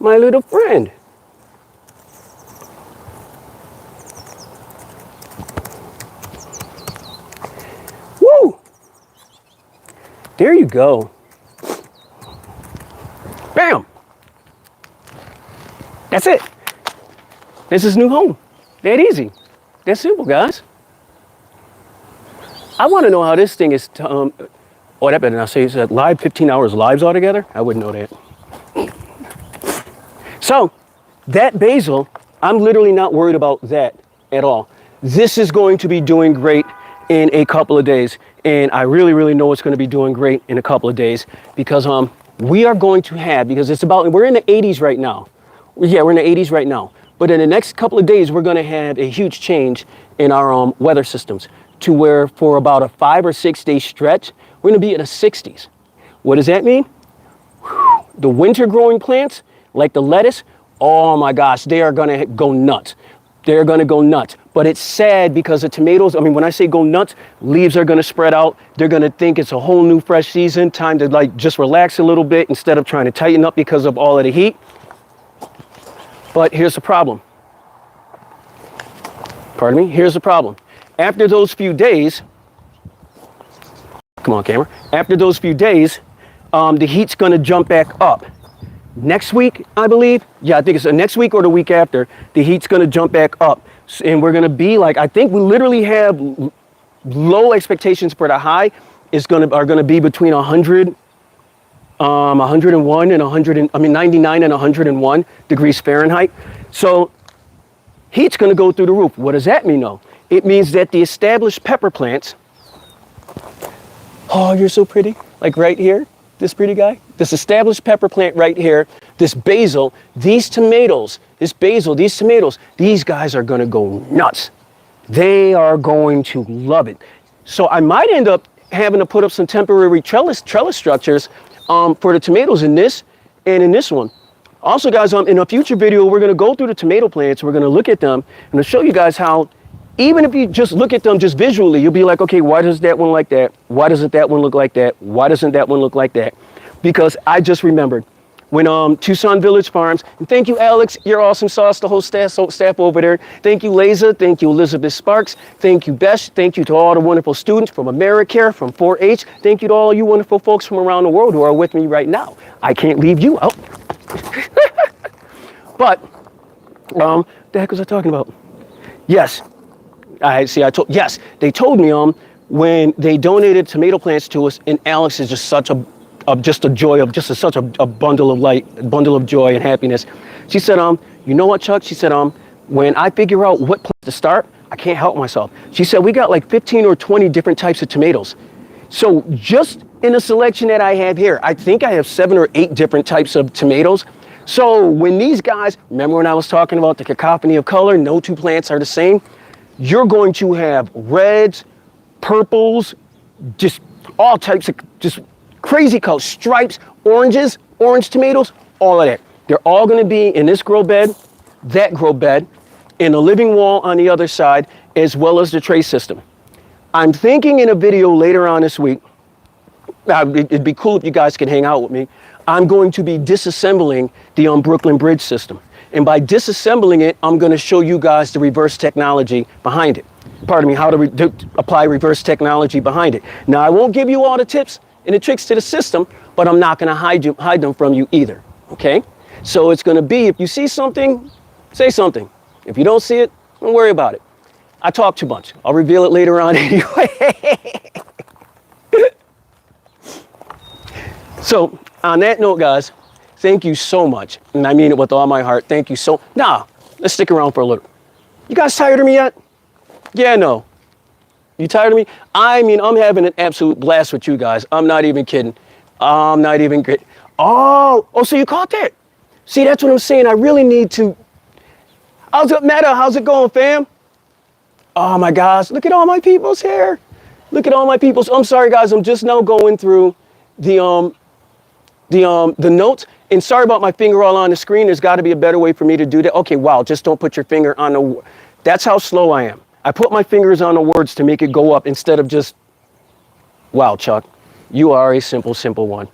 my little friend. There you go. Bam! That's it. This is new home. That easy. That simple, guys. I want to know how this thing is, that better not say it's live, 15 hours lives altogether? I wouldn't know that. So, that basil, I'm literally not worried about that at all. This is going to be doing great in a couple of days. And I really, really know it's going to be doing great in a couple of days because we are going to have, because we're in the 80s right now. Yeah, we're in the 80s right now. But in the next couple of days, we're going to have a huge change in our weather systems to where for about a 5 or 6 day stretch, we're going to be in the 60s. What does that mean? Whew. The winter growing plants, like the lettuce, oh my gosh, they are going to go nuts. They're going to go nuts. But it's sad because the tomatoes, when I say go nuts, leaves are going to spread out. They're going to think it's a whole new fresh season, time to just relax a little bit instead of trying to tighten up because of all of the heat. But here's the problem. Pardon me? Here's the problem. After those few days, come on, camera. After those few days, the heat's going to jump back up. Next week, I believe. Yeah, I think it's next week or the week after. The heat's going to jump back up. And we're going to be like, I think we literally have low expectations for the high are going to be between 100, 101 and 99 and 101 degrees Fahrenheit. So heat's going to go through the roof. What does that mean, though? It means that the established pepper plants, oh, you're so pretty, like right here, this pretty guy, this established pepper plant right here, this basil, these tomatoes, these guys are going to go nuts. They are going to love it. So I might end up having to put up some temporary trellis structures for the tomatoes in this and in this one. Also, guys, in a future video, we're going to go through the tomato plants. We're going to look at them and I'll show you guys how, even if you just look at them just visually, you'll be like, okay, why does that one like that? Why doesn't that one look like that? Why doesn't that one look like that? Because I just remembered when Tucson Village Farms, and thank you, Alex, you're awesome sauce, the whole staff over there. Thank you, Laza. Thank you, Elizabeth Sparks. Thank you, Besh. Thank you to all the wonderful students from AmeriCare, from 4-H. Thank you to all you wonderful folks from around the world who are with me right now. I can't leave you out. But, the heck was I talking about? Yes. Yes, they told me when they donated tomato plants to us, and Alex is just such such a bundle of light, a bundle of joy and happiness. She said, you know what, Chuck? She said, when I figure out what place to start, I can't help myself. She said, we got like 15 or 20 different types of tomatoes. So just in the selection that I have here, I think I have 7 or 8 different types of tomatoes. So when these guys, remember when I was talking about the cacophony of color, no two plants are the same? You're going to have reds, purples, just all types of just crazy colors, stripes, oranges, orange tomatoes, all of that. They're all going to be in this grow bed, that grow bed, in the living wall on the other side, as well as the tray system. I'm thinking in a video later on this week, it'd be cool if you guys could hang out with me, I'm going to be disassembling the Brooklyn Bridge system. And by disassembling it, I'm going to show you guys the reverse technology behind it. Pardon me, how to apply reverse technology behind it. Now, I won't give you all the tips and the tricks to the system, but I'm not going to hide them from you either, okay? So it's going to be, if you see something, say something. If you don't see it, don't worry about it. I talk too much. I'll reveal it later on anyway. So, on that note, guys, thank you so much. And I mean it with all my heart. Thank you so. Nah, let's stick around for a little. You guys tired of me yet? Yeah, no. You tired of me? I mean, I'm having an absolute blast with you guys. I'm not even kidding. I'm not even kidding. Oh, so you caught that? See, that's what I'm saying. I really need to. How's it matter? How's it going, fam? Oh my gosh, look at all my people's hair. Look at all my people's. I'm sorry, guys. I'm just now going through the notes. And sorry about my finger all on the screen. There's got to be a better way for me to do that. Okay, wow, just don't put your finger on the. That's how slow I am. I put my fingers on the words to make it go up instead of just. Wow, Chuck, you are a simple one.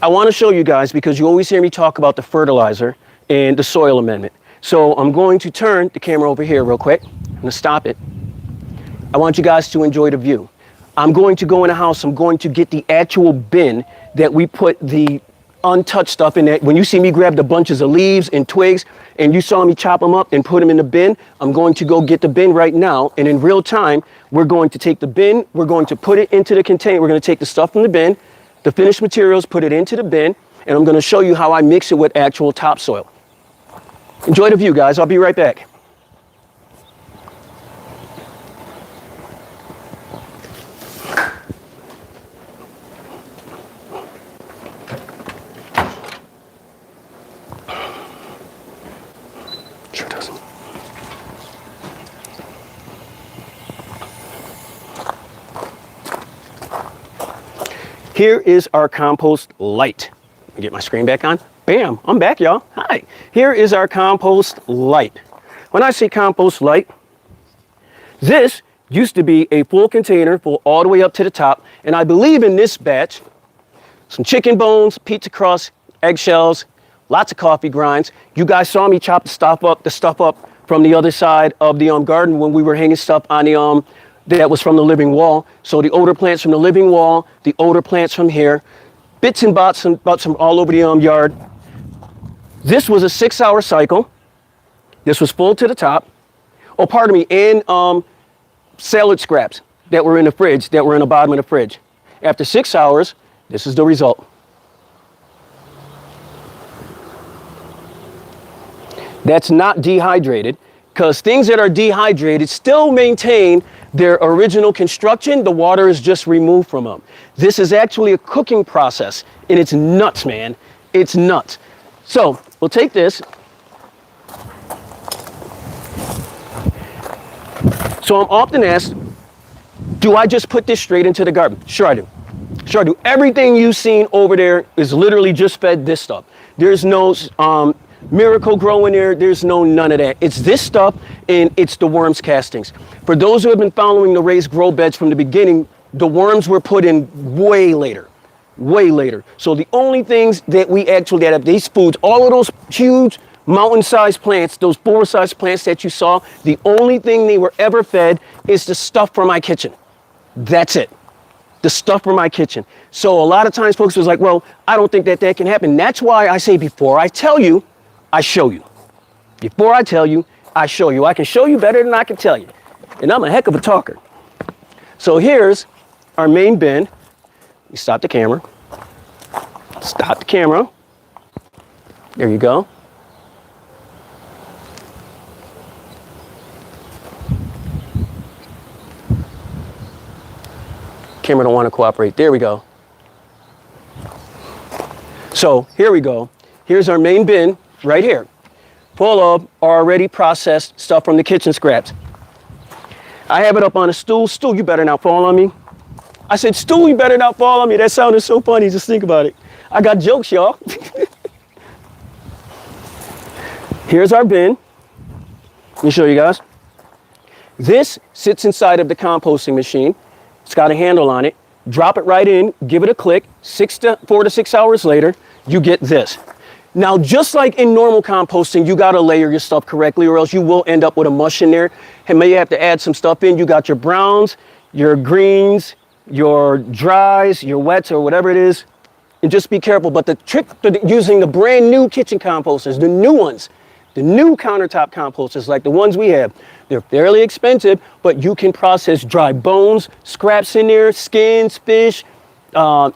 I want to show you guys, because you always hear me talk about the fertilizer and the soil amendment. So I'm going to turn the camera over here real quick. I'm going to stop it. I want you guys to enjoy the view. I'm going to go in the house. I'm going to get the actual bin that we put the untouched stuff in. That when you see me grab the bunches of leaves and twigs and you saw me chop them up and put them in the bin, I'm going to go get the bin right now. And in real time, we're going to take the bin. We're going to put it into the container. We're going to take the stuff from the bin, the finished materials, put it into the bin, and I'm going to show you how I mix it with actual topsoil. Enjoy the view, guys. I'll be right back. Sure doesn't. Here is our compost light. Let me get my screen back on. Bam, I'm back, y'all. Hi. Here is our compost light. When I say compost light, this used to be a full container, full all the way up to the top. And I believe in this batch, some chicken bones, pizza crust, eggshells, lots of coffee grinds. You guys saw me chop the stuff up from the other side of the garden when we were hanging stuff on the that was from the living wall. So the odor plants from the living wall, the odor plants from here, bits and bots from all over the yard. This was a 6-hour cycle. This was full to the top. Oh, pardon me, and salad scraps that were in the fridge, that were in the bottom of the fridge. After 6 hours, this is the result. That's not dehydrated, because things that are dehydrated still maintain their original construction. The water is just removed from them. This is actually a cooking process, and it's nuts, man. It's nuts. So we'll take this. So I'm often asked, do I just put this straight into the garden? Sure I do. Sure I do. Everything you've seen over there is literally just fed this stuff. There's no miracle grow in there. There's none of that. It's this stuff, and it's the worms castings. For those who have been following the raised grow beds from the beginning, the worms were put in way later. Way later. So the only things that we actually have, these foods, all of those huge mountain-sized plants, those forest-sized plants that you saw, the only thing they were ever fed is the stuff from my kitchen. That's it. The stuff from my kitchen. So a lot of times folks was like, well, I don't think that can happen. That's why I say before I tell you, I show you. Before I tell you, I show you. I can show you better than I can tell you. And I'm a heck of a talker. So here's our main bin. You stop the camera. Stop the camera. There you go. Camera don't want to cooperate. There we go. So here we go. Here's our main bin right here, full of already processed stuff from the kitchen scraps. I have it up on a stool. Stool, you better not fall on me. I said, stool, you better not fall on me. That sounded so funny. Just think about it. I got jokes, y'all. Here's our bin. Let me show you guys. This sits inside of the composting machine. It's got a handle on it. Drop it right in, give it a click. 4 to 6 hours later, you get this. Now, just like in normal composting, you got to layer your stuff correctly, or else you will end up with a mush in there. And may have to add some stuff in. You got your browns, your greens, your dries, your wets, or whatever it is. And just be careful. But the trick to using the brand new kitchen composters, the new ones, the new countertop composters like the ones we have, they're fairly expensive, but you can process dry bones, scraps in there, skins, fish,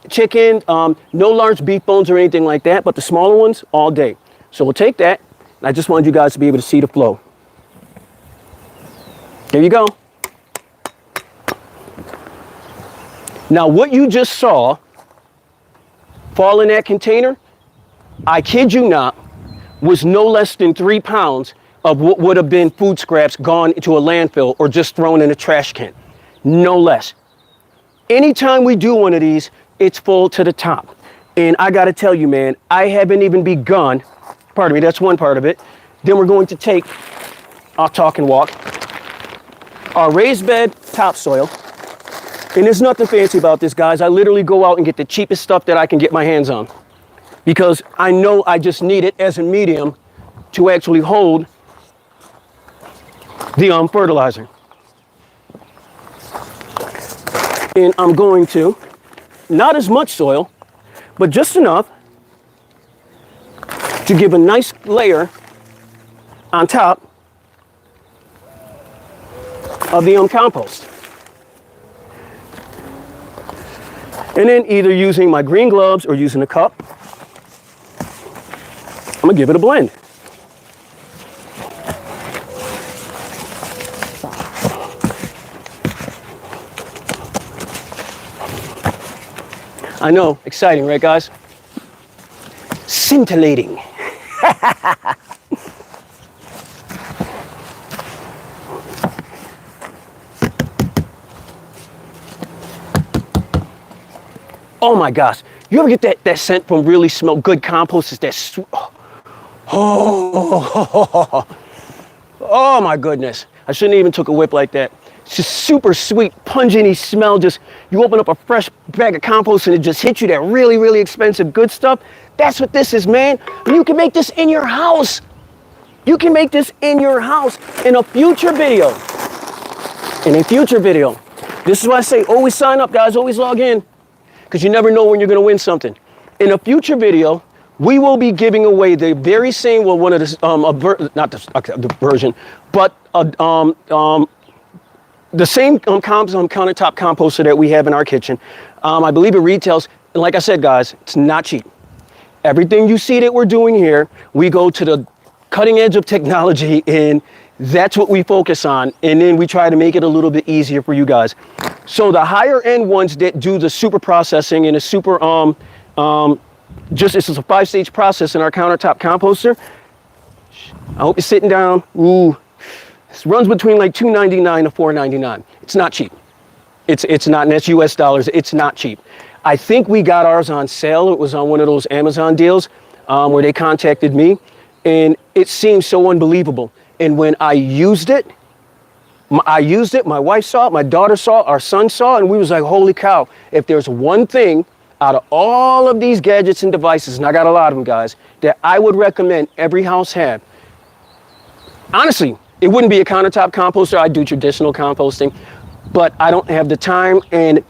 chicken, no large beef bones or anything like that, but the smaller ones all day. So we'll take that, and I just wanted you guys to be able to see the flow. There you go. Now what you just saw fall in that container, I kid you not, was no less than 3 pounds of what would have been food scraps gone into a landfill or just thrown in a trash can. No less. Anytime we do one of these, it's full to the top. And I gotta tell you, man, I haven't even begun, pardon me, that's one part of it. Then we're going to take, I'll talk and walk, our raised bed topsoil. And there's nothing fancy about this, guys. I literally go out and get the cheapest stuff that I can get my hands on, because I know I just need it as a medium to actually hold the fertilizer. And I'm going to, not as much soil, but just enough to give a nice layer on top of the compost. And then either using my green gloves or using a cup, I'm gonna give it a blend. I know, exciting, right guys? Scintillating. Oh my gosh, you ever get that scent from really smell good compost? It's that oh my goodness. I shouldn't even took a whip like that. It's just super sweet, pungent-y smell. Just, you open up a fresh bag of compost and it just hits you that really, really expensive good stuff. That's what this is, man. You can make this in your house. You can make this in your house in a future video. In a future video. This is why I say always sign up, guys. Always log in. Because you never know when you're going to win something. In a future video, we will be giving away the very same, well, one of the, not the version, but the same countertop composter that we have in our kitchen. I believe it retails, and like I said, guys, it's not cheap. Everything you see that we're doing here, we go to the cutting edge of technology, and that's what we focus on. And then we try to make it a little bit easier for you guys. So the higher end ones that do the super processing and the super, it's a 5-stage process in our countertop composter. I hope you're sitting down. Ooh, this runs between like $2.99 to $4.99. It's not cheap. It's not, and that's US dollars. It's not cheap. I think we got ours on sale. It was on one of those Amazon deals where they contacted me, and it seemed so unbelievable. And when I used it, my wife saw it, my daughter saw it, our son saw it, and we was like, holy cow, if there's one thing out of all of these gadgets and devices, and I got a lot of them, guys, that I would recommend every house have. Honestly, it wouldn't be a countertop composter. I do traditional composting, but I don't have the time, and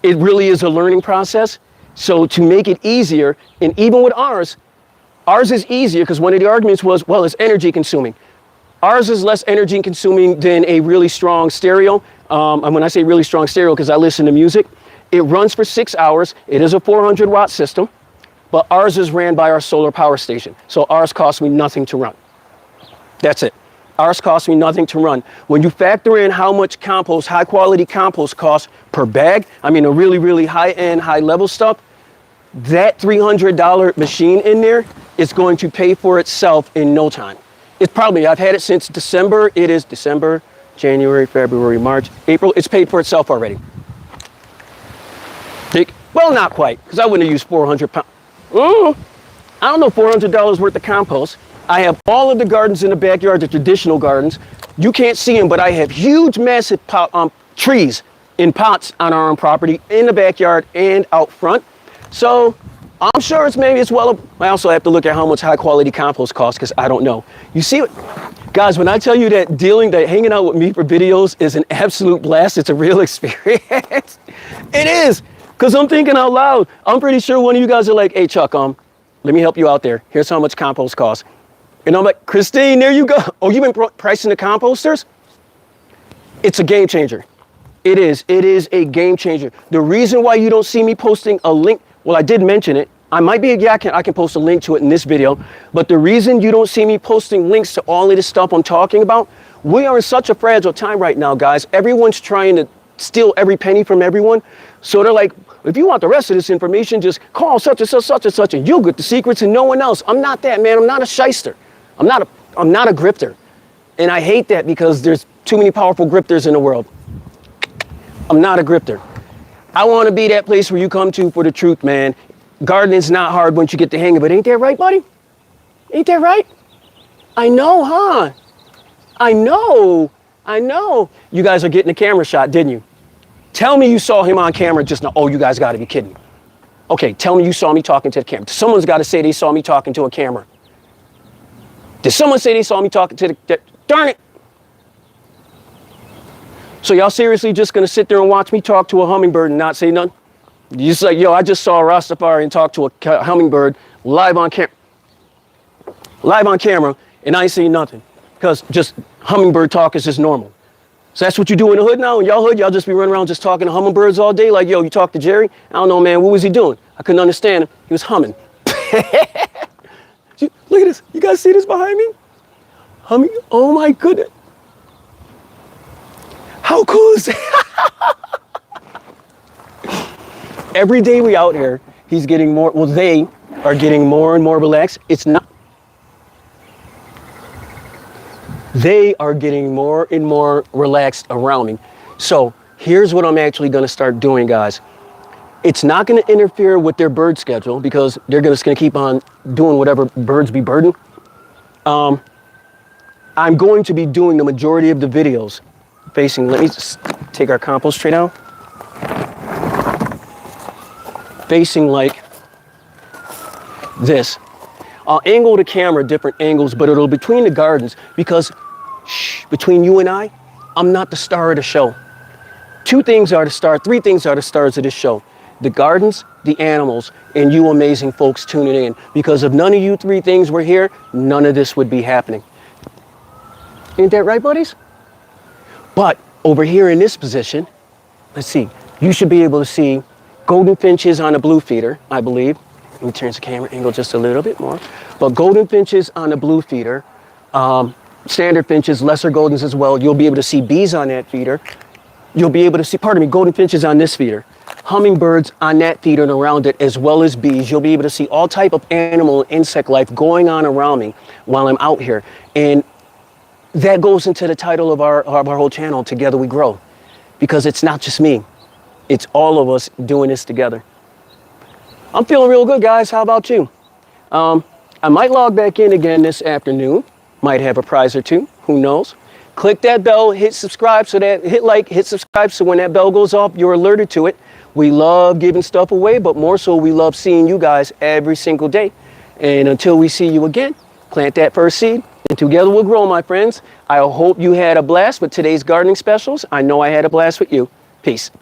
it really is a learning process. So to make it easier, and even with ours is easier because one of the arguments was, well, it's energy consuming. Ours is less energy consuming than a really strong stereo. And when I say really strong stereo, because I listen to music, it runs for 6 hours. It is a 400-watt system, but ours is ran by our solar power station. So ours costs me nothing to run. That's it. Ours costs me nothing to run. When you factor in how much compost, high quality compost costs per bag, I mean, a really, really high-end, high-level stuff, that $300 machine in there is going to pay for itself in no time. It's probably, I've had it since December. It is December, January, February, March, April. It's paid for itself already. Well, not quite, because I wouldn't have used 400 pounds. I don't know, $400 worth of compost. I have all of the gardens in the backyard, the traditional gardens. You can't see them, but I have huge, massive trees in pots on our own property, in the backyard and out front. So I'm sure it's well. I also have to look at how much high quality compost costs because I don't know. You see what, guys, when I tell you that hanging out with me for videos is an absolute blast, it's a real experience. It is, because I'm thinking out loud. I'm pretty sure one of you guys are like, hey, Chuck, let me help you out there. Here's how much compost costs. And I'm like, Christine, there you go. Oh, you've been pricing the composters? It's a game changer. It is a game changer. The reason why you don't see me posting a link, well, I did mention it. I might be, I can post a link to it in this video, but the reason you don't see me posting links to all of this stuff I'm talking about, we are in such a fragile time right now, guys. Everyone's trying to steal every penny from everyone. So they're like, if you want the rest of this information, just call such and such, such and such, and you'll get the secrets and no one else. I'm not that, man. I'm not a shyster. I'm not a grifter. And I hate that because there's too many powerful grifters in the world. I'm not a grifter. I want to be that place where you come to for the truth, man. Gardening's not hard once you get the hang of it. Ain't that right, buddy? Ain't that right? I know, huh? I know. You guys are getting a camera shot, didn't you? Tell me you saw him on camera just now. Oh, you guys got to be kidding. Okay, tell me you saw me talking to the camera. Someone's got to say they saw me talking to a camera. Did someone say they saw me talking to the... Darn it! So y'all seriously just going to sit there and watch me talk to a hummingbird and not say nothing? You just like, yo, I just saw a Rastafari and talk to a hummingbird live on camera, and I ain't saying nothing because just hummingbird talk is just normal. So that's what you do in the hood now? In y'all hood, y'all just be running around just talking to hummingbirds all day? Like, yo, you talk to Jerry? I don't know, man. What was he doing? I couldn't understand him. He was humming. Look at this. You guys see this behind me? Humming. Oh, my goodness. How cool is that? Every day we out here, he's getting more, well, they are getting more and more relaxed. It's not. They are getting more and more relaxed around me. So here's what I'm actually going to start doing, guys. It's not going to interfere with their bird schedule because they're just going to keep on doing whatever birds be birding. I'm going to be doing the majority of the videos facing, let me just take our compost tray down. Facing like this. I'll angle the camera different angles, but it'll be between the gardens because between you and I'm not the star of the show. Three things are the stars of this show. The gardens, the animals, and you amazing folks tuning in. Because if none of you three things were here, none of this would be happening. Ain't that right, buddies? But over here in this position, let's see, you should be able to see golden finches on a blue feeder, I believe. Let me turn the camera angle just a little bit more. But golden finches on a blue feeder, standard finches, lesser goldens as well. You'll be able to see bees on that feeder. You'll be able to see, golden finches on this feeder. Hummingbirds on that feeder and around it, as well as bees. You'll be able to see all type of animal and insect life going on around me while I'm out here. And that goes into the title of our whole channel, Together We Grow. Because it's not just me. It's all of us doing this together. I'm feeling real good, guys. How about you? I might log back in again this afternoon. Might have a prize or two. Who knows? Click that bell, hit subscribe hit subscribe so when that bell goes off, you're alerted to it. We love giving stuff away, but more so we love seeing you guys every single day. And until we see you again, plant that first seed, and together we'll grow, my friends. I hope you had a blast with today's gardening specials. I know I had a blast with you. Peace.